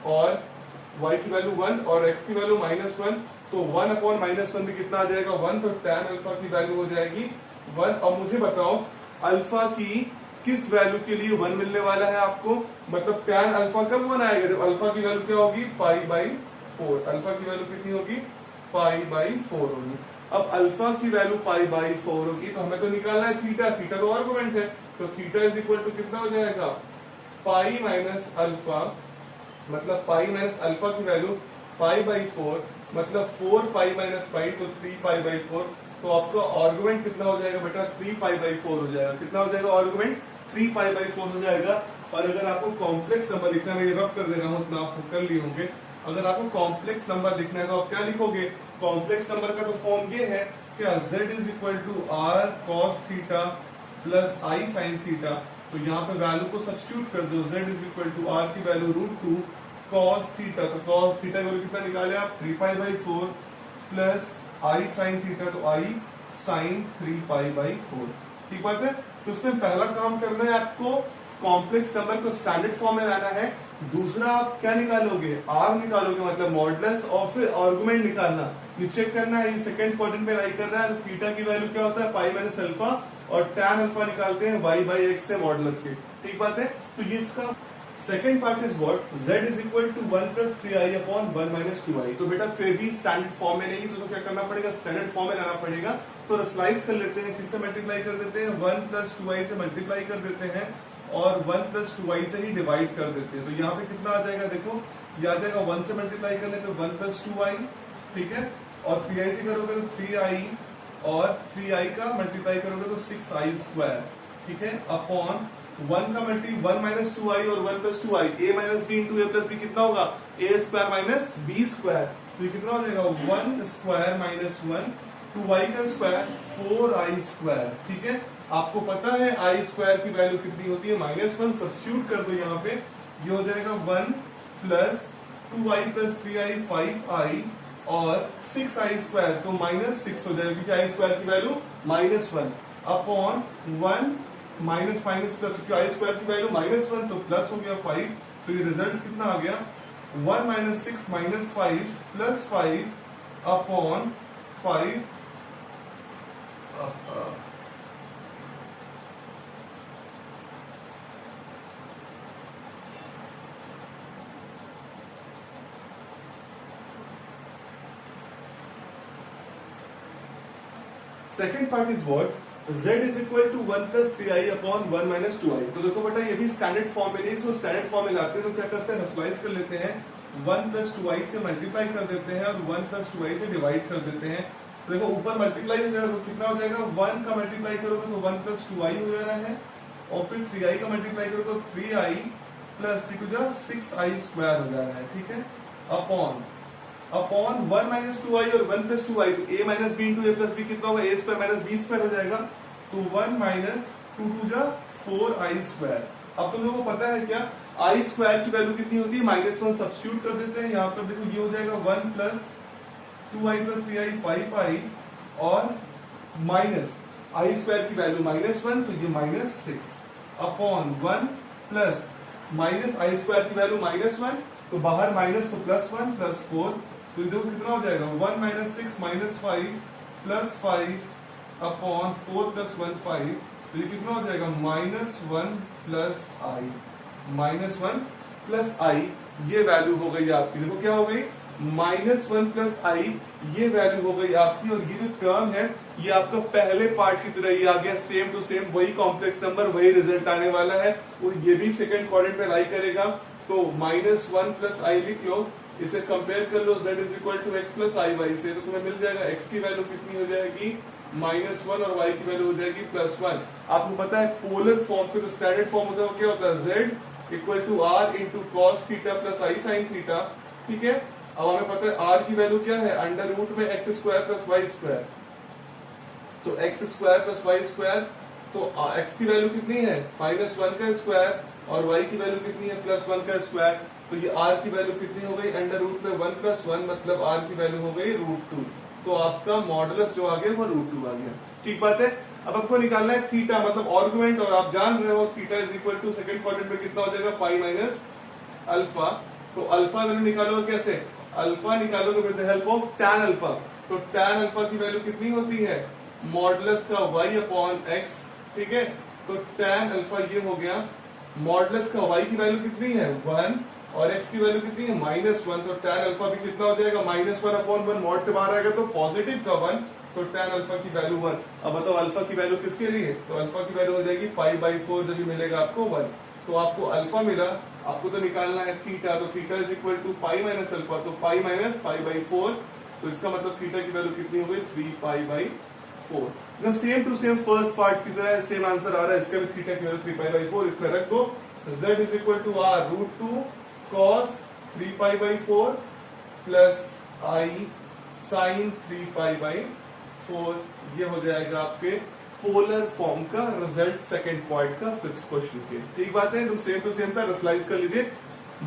Speaker 1: और y की वैल्यू 1 और x की वैल्यू -1, तो 1 अपॉन -1 भी कितना आ जाएगा 1, तो tan अल्फा की वैल्यू हो जाएगी 1। और मुझे बताओ अल्फा की किस वैल्यू के लिए 1 मिलने वाला है आपको, मतलब tan अल्फा कब 1 आएगा, जब अल्फा की वैल्यू क्या होगी पाई बाई 4, अल्फा की वैल्यू कितनी होगी पाई बाई 4 होगी। अब अल्फा की वैल्यू पाई बाई 4 होगी, तो हमें तो निकालना है थीटा, थीटा तो आर्गुमेंट है, तो थीटा इज इक्वल टू कितना हो जाएगा पाई माइनस अल्फा, मतलब पाई माइनस अल्फा की वैल्यू पाई बाई 4, मतलब 4 पाई माइनस पाई, तो 3 पाई बाई 4, तो आपका आर्गुमेंट कितना हो जाएगा बेटा 3 पाई बाई 4 हो जाएगा। कितना हो जाएगा आर्गुमेंट 3 पाई बाई 4 हो जाएगा। और अगर आपको कॉम्प्लेक्स नंबर लिखना है, मैं ये रफ कर दे रहा हूँ, तो आप कर लिए होंगे, अगर आपको कॉम्प्लेक्स नंबर लिखना है तो आप क्या लिखोगे, कॉम्प्लेक्स नंबर का तो फॉर्म ये है क्या, z is equal to r cos theta plus i sine theta, तो यहाँ पे वैल्यू को सब्स्टिट्यूट कर दो, z is equal to r की वैल्यू √2 कॉस थीटा, तो कॉस थीटा की वैल्यू कितना निकाले आप 3 pi by 4 plus i sine theta, तो आई साइन 3 पाई बाई 4, ठीक बात है। तो उसमें पहला काम करना है आपको कॉम्प्लेक्स नंबर को स्टैंडर्ड फॉर्म में लाना है, दूसरा आप क्या निकालोगे आर निकालोगे, मतलब मॉडुलस और फिर आर्गुमेंट निकालना, ये चेक करना है ये सेकंड क्वाड्रेंट में लाई कर रहा है, तो थीटा की वैल्यू क्या होता है पाई माइनस अल्फा, और tan अल्फा निकालते हैं y बाई एक्स से मॉडुलस के, ठीक बात है। तो ये इसका second part is what, z is equal to 1 plus 3i upon 1 minus 2i। तो बेटा फिर भी स्टैंडर्ड फॉर्म में नहीं, तो क्या करना पड़ेगा स्टैंडर्ड फॉर्म में लाना पड़ेगा। तो रसलाइज कर लेते हैं, किससे मल्टीप्लाई कर देते हैं 1 प्लस 2i से मल्टीप्लाई कर देते हैं, और 1 प्लस 2i से ही डिवाइड कर देते हैं। तो यहाँ पे कितना आ जाएगा देखो, ये आ जाएगा 1 से मल्टीप्लाई करने पे 1 प्लस 2i, ठीक है, और 3i से करोगे तो 3i, और 3i का मल्टीप्लाई करोगे तो 6i स्क्वायर, ठीक है, अपॉन 1 का मल्टी 1 माइनस 2i और 1 plus 2i, a minus b into a plus b कितना होगा a square minus b square, तो ये कितना हो जाएगा 1 स्क्वायर माइनस 1, 2i का स्क्वायर 4i स्क्वायर, ठीक है। आपको पता है i स्क्वायर की वैल्यू कितनी होती है -1, सब्स्टिट्यूट कर दो यहाँ पे, ये हो जाएगा 1 plus 2i plus 3i 5i और 6i स्क्वायर, तो -6 हो जाएगा क्योंकि i स्क्वायर की value -1 upon 1 minus minus plus, क्योंकि आई स्क्वायर की वैल्यू -1 तो प्लस हो गया 5, तो ये रिजल्ट कितना आ गया 1 minus 6 minus 5 plus 5 upon 5, second part is what, z is equal to 1 plus 3i upon 1 minus 2i। तो देखो बेटा ये भी स्टैंडर्ड फॉर्म में नहीं, इसको स्टैंडर्ड फॉर्म में लाते हैं तो क्या करते हैं रसलाइज कर लेते हैं, 1 प्लस 2i से मल्टीप्लाई कर देते हैं और 1 प्लस 2i से डिवाइड कर देते हैं। तो देखो ऊपर मल्टीप्लाई हो जाएगा तो कितना हो जाएगा, 1 का मल्टीप्लाई करोगे तो 1 प्लस 2i हो जा रहा है, और फिर 3i का मल्टीप्लाई करोगे तो 3i प्लस 6i स्क्वायर हो जा रहा है, ठीक है, अपॉन 1 माइनस 2i और 1 प्लस 2i, तो a minus b into a plus b कितना होगा a square minus b square हो जाएगा, तो 1 माइनस 2 4i स्क्वायर। अब तुम लोगों को पता है क्या i स्क्वायर की वैल्यू कितनी होती है -1, सब्स्टिट्यूट कर देते हैं यहाँ पर, देखो ये हो जाएगा 1 plus 2i plus 3i 5i और माइनस i स्क्वायर की वैल्यू -1, तो ये -6 upon 1 plus minus i square की वैल्यू -1, तो बाहर माइनस तो +1 प्लस 4, तो देखो कितना हो जाएगा 1 minus 6 minus 5 plus 5 upon 4 plus 1 5, तो ये कितना हो जाएगा -1 प्लस i, ये वैल्यू हो गई आपकी, देखो क्या हो गई -1 प्लस i, ये वैल्यू हो गई आपकी। और ये जो टर्म है ये आपका पहले पार्ट की तरह ही आ गया, सेम टू सेम वही कॉम्प्लेक्स नंबर, वही रिजल्ट आने वाला है, और ये भी सेकंड क्वाड्रेंट में लाई करेगा, तो -1 प्लस i लिख लो, इसे कंपेयर कर लो z is equal to x plus i y से, तो तुम्हें मिल जाएगा x की वैल्यू कितनी हो जाएगी -1 और y की वैल्यू हो जाएगी +1। आपको पता है पोलर फॉर्म पे जो स्टैंडर्ड फॉर्म होता है वो क्या होता है, z equal to r into cos theta plus i sine theta. ठीक है, अब हमें पता है r की वैल्यू क्या है, अंडर रूट में x square plus y square, तो x square plus y square, तो x की वैल्यू कितनी है -1 का स्क्वायर और y की वैल्यू कितनी है +1 का स्क्वायर, तो ये r की वैल्यू कितनी हो गई अंडर रूट में 1 + 1 मतलब r की वैल्यू हो गई √2। तो आपका मॉडुलस जो आ गया वो √2 आ गया। ठीक बात है। अब आपको निकालना है थीटा मतलब आर्गुमेंट, और आप जान रहे हो theta is equal to second quadrant में कितना हो जाएगा पाई माइनस अल्फा। तो अल्फा वैल्यू निकालोगे कैसे, अल्फा निकालोगे with the help of tan alpha. तो टैन अल्फा की वैल्यू कितनी होती है, मॉडुलस का y अपॉन x। ठीक है, तो टैन अल्फा ये हो गया, मॉडुलस का y की वैल्यू कितनी है 1 और x की वैल्यू कितनी है -1, तो टैन अल्फा भी कितना हो जाएगा -1 अपॉन 1, मॉड से बाहर आएगा तो पॉजिटिव का 1, तो टैन अल्फा की वैल्यू 1। अब बताओ अल्फा की वैल्यू किसके लिए, तो अल्फा की वैल्यू हो जाएगी π/4, जब भी मिलेगा आपको 1। तो आपको अल्फा मिला, आपको तो निकालना है थीटा, तो theta is equal to pi minus alpha, तो पाई माइनस π/4, तो इसका मतलब थीटा की वैल्यू कितनी हो गई 3π/4। एकदम same to same first part की तरह सेम आंसर आ रहा है, इसका भी थीटा की वैल्यू 3π/4 इसमें रख दो। z is equal to r √2 cos 3π/4 plus i sine 3π/4, ये हो जाएगा आपके पोलर फॉर्म का रिजल्ट सेकंड पॉइंट का फिफ्थ क्वेश्चन के। ठीक बात है, एकदम सेम टू सेम था, रसलाइज कर लीजिए,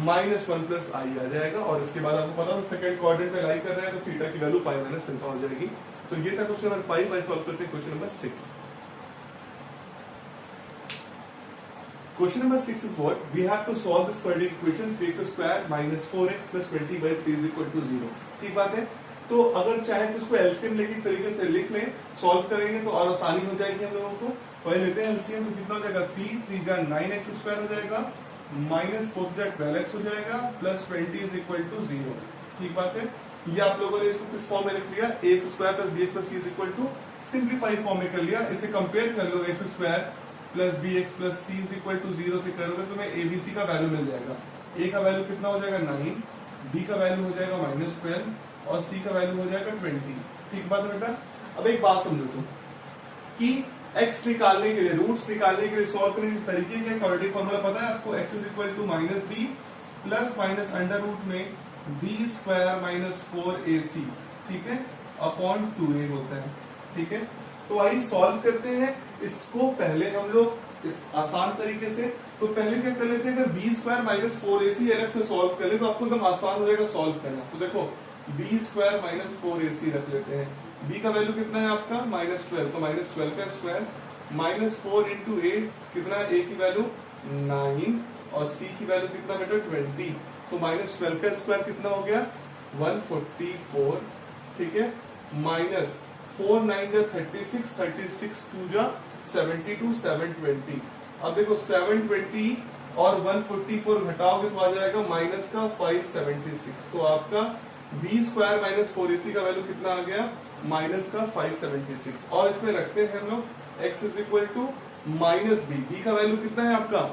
Speaker 1: -1 प्लस आई आ जाएगा, और इसके बाद आपको पता है सेकंड क्वाड्रेंट में लाई कर रहे हैं तो थीटा की वैल्यू पाई माइनस अल्फा हो जाएगी। तो ये था क्वेश्चन नंबर 5। आई सॉल्व करते हैं question number 6। Question number 6 is what? We have to solve this quadratic equation 3x square minus 4x plus 20/3 is equal to 0। ठीक बात है, तो अगर चाहे तो इसको एलसीएम लेके तरीके से लिख लें, सॉल्व करेंगे तो और आसानी हो जाएगी हम लोगों को। पहले लेते हैं एलसीएम, तो कितना हो जाएगा 3 जा 9x स्क्वायर हो जाएगा, माइनस 4 जा 12x हो जाएगा, प्लस 20 इज इक्वल टू 0। ठीक बात है, ये आप लोगों ने इसको किस फॉर्म में रख लिया, ax square plus bx plus c is equal to simplified form में कर लिया। इसे कंपेयर कर लो, x square plus bx plus c is equal to 0 से करोगे तो तुम्हें abc का वैल्यू मिल जाएगा। a का वैल्यू कितना हो जाएगा 9, b का वैल्यू हो जाएगा -12 और c का वैल्यू हो जाएगा 20। ठीक बात है बेटा। अब एक बात समझो तुम कि x निकालने के लिए, रूट्स निकालने के लिए सॉल्व करने के तरीके क्या, क्वाड्रेटिक फॉर्मूला पता है आपको, x is equal to -b plus minus under root में b स्क्वायर माइनस 4ac, ठीक है, अपॉन 2a होता है। ठीक है, तो आइए सॉल्व करते हैं इसको। पहले हम लोग इस आसान तरीके से, तो पहले क्या कर लेते हैं, अगर b स्क्वायर माइनस 4ac अलग से सॉल्व कर ले तो आपको एकदम आसान हो जाएगा सॉल्व करना। तो देखो b स्क्वायर माइनस 4ac रख लेते हैं, b का वैल्यू कितना है आपका -12, तो -12 का स्क्वायर, -4 इंटू 8 कितना है, a की वैल्यू 9 और c की वैल्यू कितना बेटा 20, तो -12 का स्क्वायर कितना हो गया 144। ठीक है, माइनस 4 9 जा 36, 36 2 जा 72, 720। अब देखो 720 और 144 घटाओगे तो आ जाएगा माइनस का 576। तो आपका b स्क्वायर माइनस 4ac का वैल्यू कितना आ गया, माइनस का 576। और इसमें रखते हैं हम लोग x is equal to minus b का वैल्यू कितना है आपका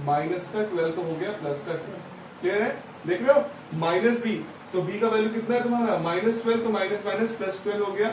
Speaker 1: माइनस का 12, तो हो गया प्लस का 12। क्लियर है, देख रहे हो -b, तो b का वैल्यू कितना है तुम्हारा -12, तो माइनस माइनस प्लस 12 हो गया,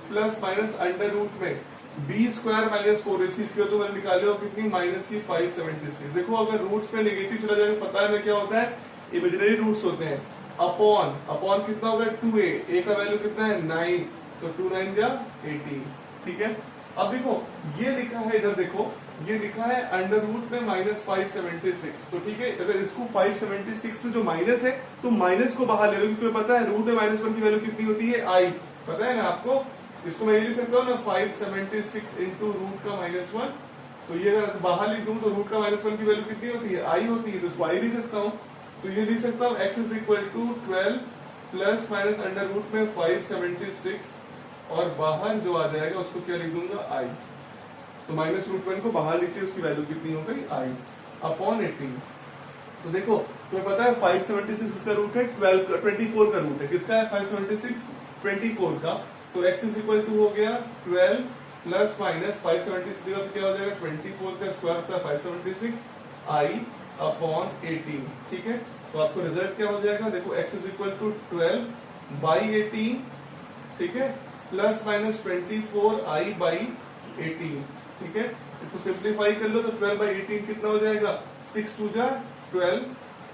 Speaker 1: प्लस माइनस अंडर रूट में b स्क्वायर माइनस 4ac इसके तो मैंने निकाले हो कितनी माइनस की 576। देखो अगर रूट्स में नेगेटिव चला जाएगा, पता है क्या होता है, इमेजिनरी रूट्स होते हैं, अपॉन अपॉन कितना होगा 2a, a का वैल्यू कितना है 9, तो 2 9 जा 18। ठीक है, अब देखो ये लिखा है, इधर देखो ये लिखा है अंडर रूट में -576। तो ठीक है, अगर इसको 576 में जो माइनस है तो माइनस को बाहर ले लो, क्योंकि पता है रूट में -1 की वैल्यू कितनी होती है i, पता है ना आपको। इसको मैं लिख सकता हूँ ना 576 इंटू रूट का -1, तो ये अगर बाहर लिख दूं तो रूट का -1 की वैल्यू कितनी होती है i होती है, तो इसको i लिख सकता हूँ। तो ये लिख सकता हूँ x is equal to 12 plus minus under root में 576, और बाहर जो आ जाएगा उसको क्या लिख दूंगा i, तो -√1 को बाहर लिखते उसकी वैल्यू कितनी हो गई i अपॉन 18। तो देखो तुम्हें पता है 576 किसका रूट है 24 का रूट है, किसका है 576 24 का, तो x इज इक्वल टू हो गया 12 प्लस माइनस 576 जगह क्या हो जाएगा 24 का स्क्वायर होता है 576 i अपॉन 18। ठीक है, तो आपको रिजल्ट क्या हो जाएगा, देखो x इज इक्वल टू 12/18, ठीक है, प्लस माइनस 24i/18, ठीक है। इसको सिंप्लीफाई कर लो तो 12/18 कितना हो जाएगा, 6 2 जा 12,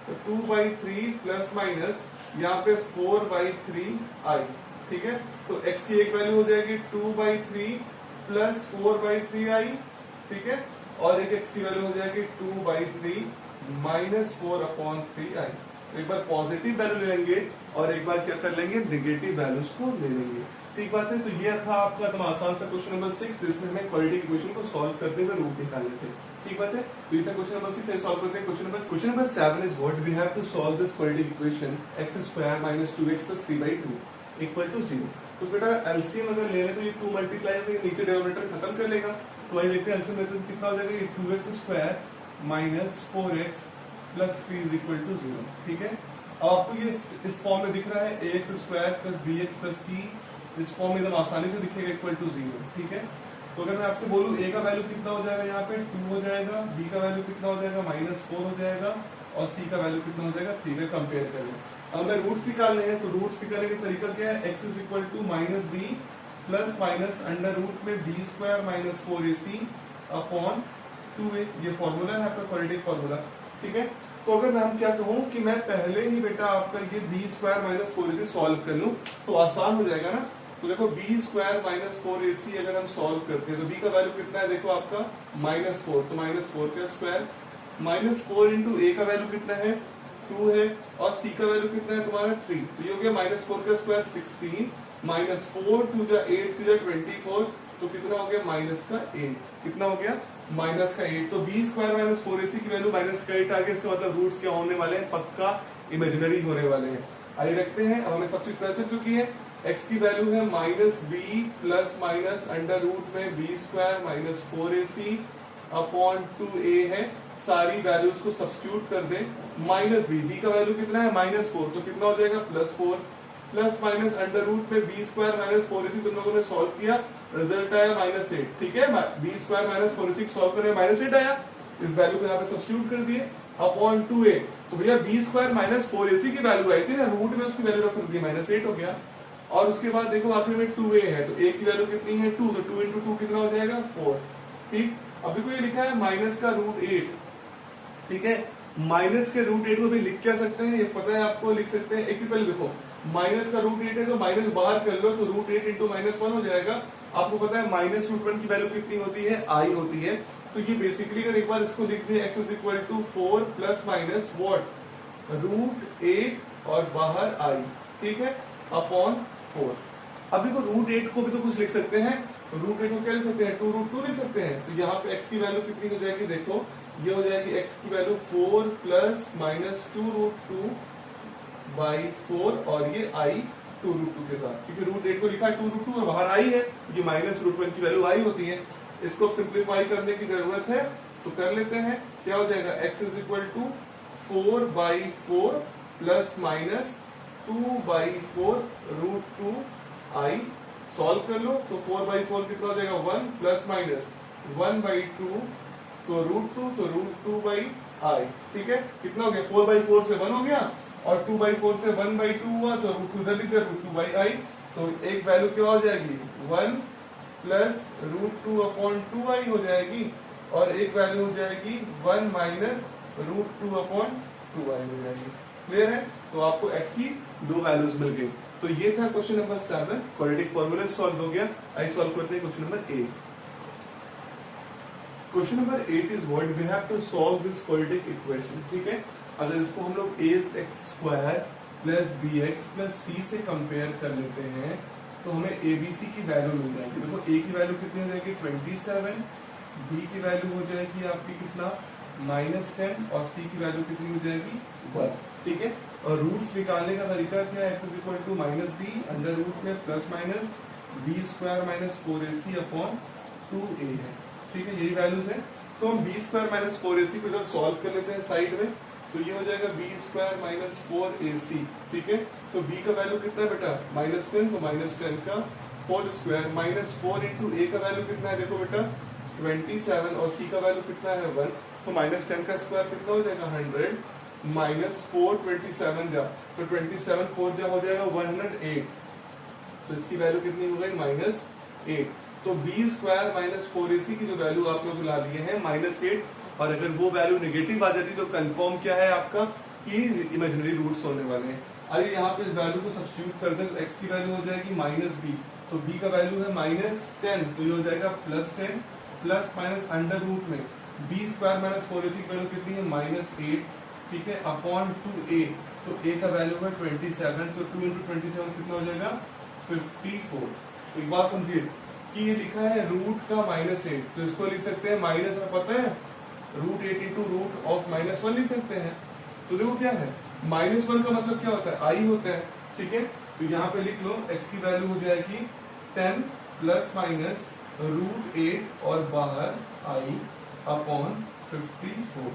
Speaker 1: तो 2/3 प्लस माइनस यहाँ पे 4/3i, ठीक है। तो x की एक वैल्यू हो जाएगी 2/3 प्लस 4/3i, ठीक है, और एक x की वैल्यू हो जाएगी 2/3 माइनस 4/3i। एक बार पॉजिटिव वैल्यू ले लेंगे और एक बार क्या कर लेंगे, नेगेटिव वैल्यूज को ले लेंगे, ठीक बात है। तो ये था आपका एकदम आसान सा क्वेश्चन नंबर 6, जिसमें हमें क्वाड्रेटिक इक्वेशन को सॉल्व करते हुए रूट निकालने थे, ठीक बात है। तो ये था क्वेश्चन नंबर 6, सॉल्व करते हैं question number 7 is what we have to solve this quadratic equation x² - 2x + 3/2 = 0। तो बेटा एलसीएम अगर ले लें तो ये 2 मल्टीप्लाई होकर नीचे डिनोमिनेटर खत्म कर लेगा। तो वही देखते हैं एलसीएम लेते हैं कितना हो जाएगा, ये 2x² - 4x + 3 = 0, ठीक है। अब आपको ये इस फॉर्म में दिख रहा है ax² + bx + c, इस फॉर्म में एकदम आसानी से दिखेगा = 0, ठीक है। तो अगर मैं आपसे बोलूं a का वैल्यू कितना हो जाएगा, यहाँ पे 2 हो जाएगा, b का वैल्यू कितना हो जाएगा, -4 हो जाएगा, और c का वैल्यू कितना हो जाएगा, 3 का कंपेयर कर लें। अब हमें रूट्स निकालने हैं, तो रूट्स निकालने का तरीका क्या है, x = -b plus minus under root में b² - 4ac अपॉन 2a, ये फॉर्मूला है आपका क्वाड्रेटिक फॉर्मूला, ठीक है। तो अगर मैं क्या कहूं कि मैं पहले ही बेटा आपका ये b² - 4ac सॉल्व कर लूं तो आसान हो जाएगा ना। तो देखो b² - 4ac अगर हम सॉल्व करते हैं तो b का वैल्यू कितना है, देखो आपका -4, तो -4 का स्क्वायर, -4 इंटू a का वैल्यू कितना है, 2 है, और c का वैल्यू कितना है तुम्हारा 3, तो ये हो गया -4 का स्क्वायर 16, -4 2 जा 8 3 जा 24, तो कितना हो गया -8, कितना हो गया -8। तो b² - 4ac की वैल्यू -8 आ गया, इसका मतलब रूट्स क्या होने वाले हैं, पक्का इमेजिनरी होने वाले हैं। आइए रखते हैं, अब हमें सब चीज पता चल चुकी है। x की वैल्यू है -b plus minus under root में b² - 4ac अपॉन 2a है, सारी वैल्यूज को सब्स्टिट्यूट कर दें, -b, b का वैल्यू कितना है -4, तो कितना हो जाएगा +4, प्लस माइनस अंडर रूट में b² - 4ac, तुम लोगों ने सॉल्व किया, रिजल्ट आया -8, ठीक है। b² - 4ac सॉल्व करने में -8 आया, इस वैल्यू को यहाँ पे सब्स्टिट्यूट कर दिए, अपॉन 2a, तो भैया b² - 4ac की वैल्यू आई थी ना, रूट में उसकी वैल्यू रख दी, -8 हो गया। और उसके बाद देखो आखिर में 2a है, तो a की वैल्यू कितनी है 2, तो 2 इंटू 2 कितना हो जाएगा 4, ठीक। अब देखो ये लिखा है -√8, ठीक है, माइनस के √8 को भी लिख क्या सकते हैं, ये पता है आपको, लिख सकते हैं। एक पहले देखो -√8 है तो माइनस बाहर कर लो, तो √8 इंटू -1 हो जाएगा। आपको पता है -√1 की वैल्यू कितनी होती है, i होती है। तो ये बेसिकली अगर एक बार इसको लिख दिए x = 4 प्लस माइनस वॉट √8 और बाहर i, ठीक है, अपॉन 4। अब देखो √8 को भी तो कुछ लिख सकते हैं, √8 को क्या लिख सकते हैं, 2√2 लिख सकते हैं। तो यहाँ पे x की वैल्यू कितनी हो जाएगी, देखो ये हो जाएगी x की वैल्यू 4 प्लस माइनस 2√2/4, और ये i 2√2 के साथ, क्योंकि √8 को लिखा है 2√2 और बाहर i है, ये -√1 की वैल्यू i होती है। इसको सिंप्लीफाई करने की जरूरत है तो कर लेते हैं, क्या हो जाएगा x = 4/4 plus minus 2/4√2i, solve कर लो, तो 4/4 कितना हो जाएगा 1 प्लस माइनस 1/2, तो √2, तो √2/i, ठीक है। कितना हो गया, 4/4 से 1 हो गया, और 2/4 से 1/2 हुआ, तो √2 इधर लिख दिया, √2/i। तो एक वैल्यू क्या हो जाएगी 1 प्लस √2/2i हो जाएगी, और एक वैल्यू हो जाएगी 1 माइनस √2/2i हो जाएगी। क्लियर है, तो आपको x की 2 वैल्यूज मिल गई। तो ये था question number 7, quadratic formula solve हो गया। आइए सॉल्व करते हैं question number 8। Question number 8 is what we have to solve this quadratic equation, ठीक है। अगर इसको हम लोग ax² plus bx plus c से कंपेयर कर लेते हैं तो हमें abc की वैल्यू मिल जाएगी। देखो a की वैल्यू कितनी हो जाएगी 27, b की वैल्यू हो जाएगी आपकी कितना -10, और c की वैल्यू कितनी हो जाएगी 1, ठीक है। और रूट्स निकालने का तरीका क्या है, x = -b अंडर रूट में plus minus b² - 4ac upon 2a है, ठीक है, यही वैल्यूज है। तो हम b² - 4ac को इधर सॉल्व कर लेते हैं साइड में, तो ये हो जाएगा b² - 4ac, ठीक है। तो b का वैल्यू कितना है बेटा -10, तो -10 का होल स्क्वायर, -4 इंटू a का वैल्यू कितना है, देखो बेटा 27, और c का वैल्यू कितना है 1, तो -10 का स्क्वायर कितना हो जाएगा 100, माइनस 427 जा, तो 27 4 जा हो जाएगा 108, तो इसकी वैल्यू कितनी हो गई -8। तो बी स्क्वायर माइनस 4ac की जो वैल्यू आप लोग ला लिए हैं -8, और अगर वो वैल्यू नेगेटिव आ जाती तो कंफर्म क्या है आपका कि इमेजिनरी रूट्स होने वाले हैं। अरे यहाँ पे इस वैल्यू को सब्स्टिट्यूट कर दें तो x की वैल्यू हो जाएगी -b, तो b का वैल्यू है -10, तो ये हो जाएगा +10 प्लस माइनस अंडर रूट में बी स्क्वायर माइनस 4ac की वैल्यू कितनी है -8, ठीक है, अपॉन 2a, तो a का वैल्यू है 27, तो 2 इंटू 27 कितना हो जाएगा 54। एक बात समझिए कि ये लिखा है रूट का -8, तो इसको लिख सकते हैं माइनस में, पता है √8 इंटू रूट ऑफ -1 लिख सकते हैं। तो देखो क्या है -1 का मतलब क्या होता है i होता है, ठीक है, तो यहाँ पे लिख लो x की वैल्यू हो जाएगी 10 प्लस माइनस √8 और बाहर i अपॉन 54,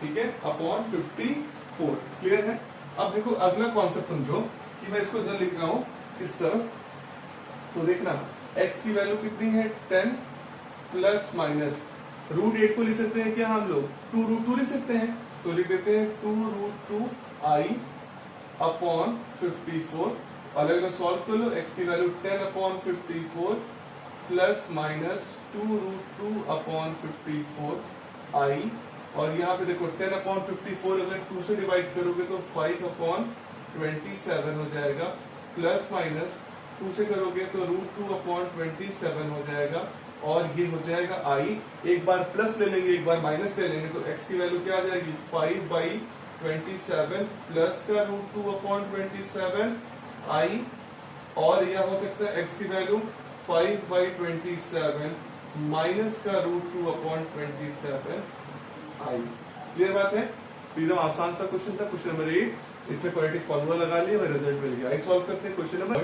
Speaker 1: ठीक है, अपॉन 54। क्लियर है। अब देखो अगला कॉन्सेप्ट समझो कि मैं इसको इधर लिख रहा हूं इस तरफ, तो देखना x की वैल्यू कितनी है 10 प्लस माइनस √8 को लिख सकते हैं क्या हम लोग 2√2 लिख सकते हैं, तो लिख देते हैं 2√2 i अपॉन 54, अलग अलग सॉल्व कर लो, x की value 10 upon 54 plus minus 2√2 upon 54 i, और यहाँ पे देखो 10 अपॉन 54 अगर 2 से डिवाइड करोगे तो 5 अपॉन 27 हो जाएगा, प्लस माइनस 2 से करोगे तो √2 अपॉन 27 हो जाएगा, और ये हो जाएगा i। एक बार प्लस ले लेंगे एक बार माइनस ले लेंगे, तो x की वैल्यू क्या आ जाएगी 5/27 प्लस का √2 अपॉन 27 i, और यह हो सकता है x की वैल्यू 5/27 माइनस का √2 अपॉन 27 i। क्लियर बात है। तो एकदम आसान सा क्वेश्चन था, क्वेश्चन नंबर 8, इसमें क्वाड्रेटिक फॉर्मूला लगा लिया, रिजल्ट मिल गया। आइए सॉल्व करते हैं question number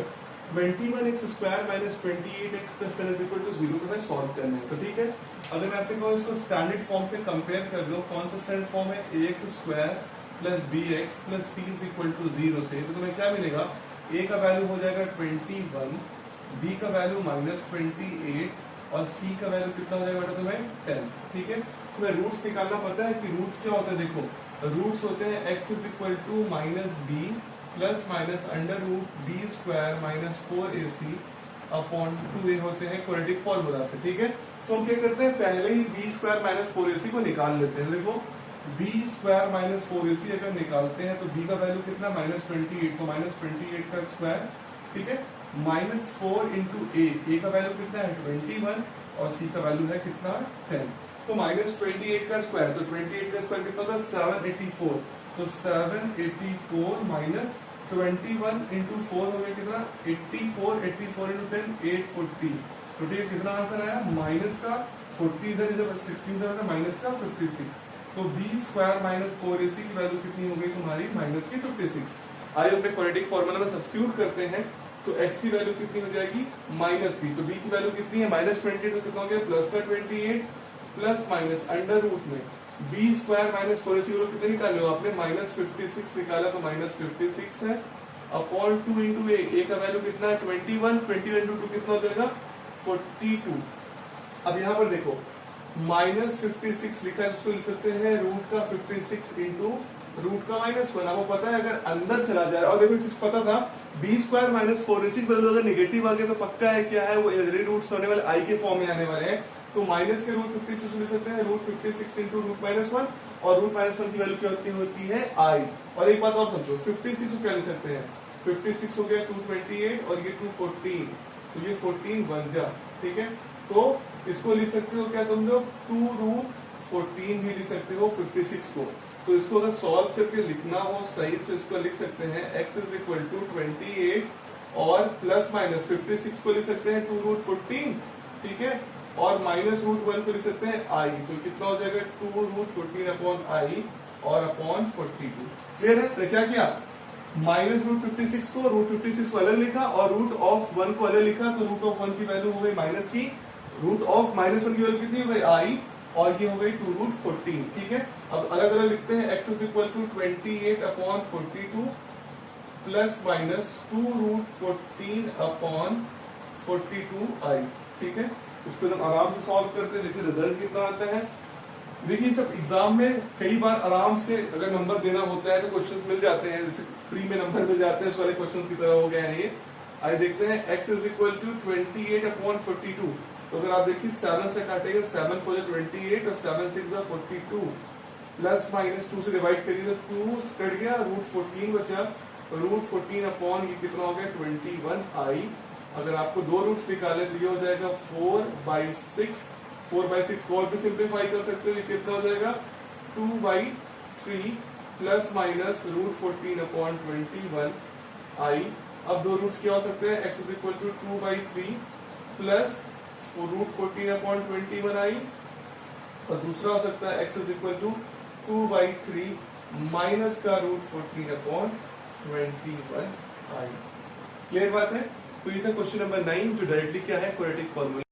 Speaker 1: 21x square minus 28x plus 10 is equal to 0 को हमें सॉल्व करना है। तो ठीक है, अगर मैं आपसे कहूँ इसको स्टैंडर्ड फॉर्म से कंपेयर कर दो, कौन सा स्टैंडर्ड फॉर्म है ax square plus bx plus c is equal to 0 से, तो तुम्हें क्या मिलेगा a का वैल्यू हो जाएगा 21, b का वैल्यू -28 और c का वैल्यू कितना हो जाएगा बेटा तुम्हें 10। ठीक है, तुम्हें रूट्स निकालना पता है कि रूट्स क्या होते हैं, देखो रूट्स होते हैं x is equal to -b plus minus under root b square minus 4ac upon 2a होते हैं क्वाड्रेटिक फॉर्मूला से। ठीक है, तो हम क्या करते हैं पहले ही बी स्क्वायर माइनस 4ac को निकाल लेते हैं। देखो बी स्क्वायर माइनस 4ac अगर निकालते हैं तो b का वैल्यू कितना -28, तो -28 का स्क्वायर, ठीक है, -4 इंटू a का वैल्यू कितना है 21 और c का वैल्यू है कितना 10, तो -28 का स्क्वायर, तो 28 का स्क्वायर कितना होता है 784, तो 784 माइनस 21 इंटू 4 हो गया कितना 84, 84 इंटू 10 840, तो ठीक है कितना आंसर आया माइनस का 40 इधर इधर 16 इधर माइनस का 56, तो b स्क्वायर माइनस 4ac की वैल्यू कितनी हो गई तुम्हारी माइनस की 56। आइए अपने क्वाड्रेटिक फॉर्मूला में सब्स्टिट्यूट करते हैं, तो x की वैल्यू कितनी हो जाएगी -b, तो b की वैल्यू कितनी है -28, तो कितना हो गया प्लस का 28 प्लस माइनस अंडर रूट में बी स्क्वायर माइनस 4ac कितने निकाले हो आपने -56 निकाला, तो -56 है अपॉन 2 इंटू ए का वैल्यू कितना है 21 इंटू 2 कितना हो जाएगा 42। अब यहाँ पर देखो -56 लिखा है, उसको लिख सकते हैं रूट का 56 इंटू रूट का -1। आपको पता है अगर अंदर चला जाए, और देखो चीज पता था बी स्क्वायर माइनस 4ac की वैल्यू अगर निगेटिव आ गया तो पक्का है क्या है वो रूट्स होने वाले आई के फॉर्म में आने वाले हैं, तो माइनस के रूट 56 लिख सकते हैं, रूट 56 इंटू रूट -1, और रूट -1 की वैल्यू क्या होती है आई। और एक बात और समझो 56 को क्या लिख सकते हैं 56 हो गया 228 और ये 214, तो ये 14 बन जा। ठीक है, तो इसको लिख सकते हो क्या तुम लोग 2√14 भी लिख सकते हो 56 को, तो इसको अगर सॉल्व करके लिखना हो सही तो इसको लिख सकते हैं x इज इक्वल टू 28 और प्लस माइनस 56 को लिख सकते हैं 2√14, ठीक है, और -√1 को लिख सकते हैं i, तो कितना हो जाएगा 2√14 अपॉन i और अपॉन 42। क्लियर है। तो क्या किया -√56 को √56 को अलग लिखा और √1 को अलग लिखा, तो √1 की वैल्यू हो गई माइनस की, √1 की वैल्यू कितनी हो गई i, और ये हो गई 2√14। ठीक है, अब अलग अलग लिखते हैं x is equal to 28 upon 42 plus minus 2√14 upon 42i। ठीक है, इसको हम आराम से सॉल्व करते हैं, देखिए रिजल्ट कितना आता है देखिए सब एग्जाम में कई बार आराम से अगर नंबर देना होता है तो क्वेश्चन मिल जाते हैं, जैसे फ्री में नंबर मिल जाते हैं, सारे क्वेश्चन की तरह हो गए हैं ये। आइए देखते हैं x इज इक्वल टू 28/42। तो अगर आप देखिए 7 से काटेंगे, 7 4 28 और 7 6 42, प्लस माइनस 2 से डिवाइड करिए तो 2 कट गया, √14 बचा, √14 अपॉन ये कितना हो गया 21i। अगर आपको दो रूट्स निकाले तो ये हो जाएगा 4/6। 4/6 को और भी सिंप्लीफाई कर सकते हो, ये कितना हो जाएगा 2/3 प्लस माइनस √14 अपॉन 21i। अब दो रूट्स क्या हो सकते हैं, x is equal to 2/3 plus √14 upon 21i, और दूसरा हो सकता है x is equal to 2/3 minus का √14 अपॉन 21i। क्लियर बात है। तो ये था क्वेश्चन नंबर 9 जो डायरेक्टली क्या है क्वाड्रेटिक फॉर्मूला।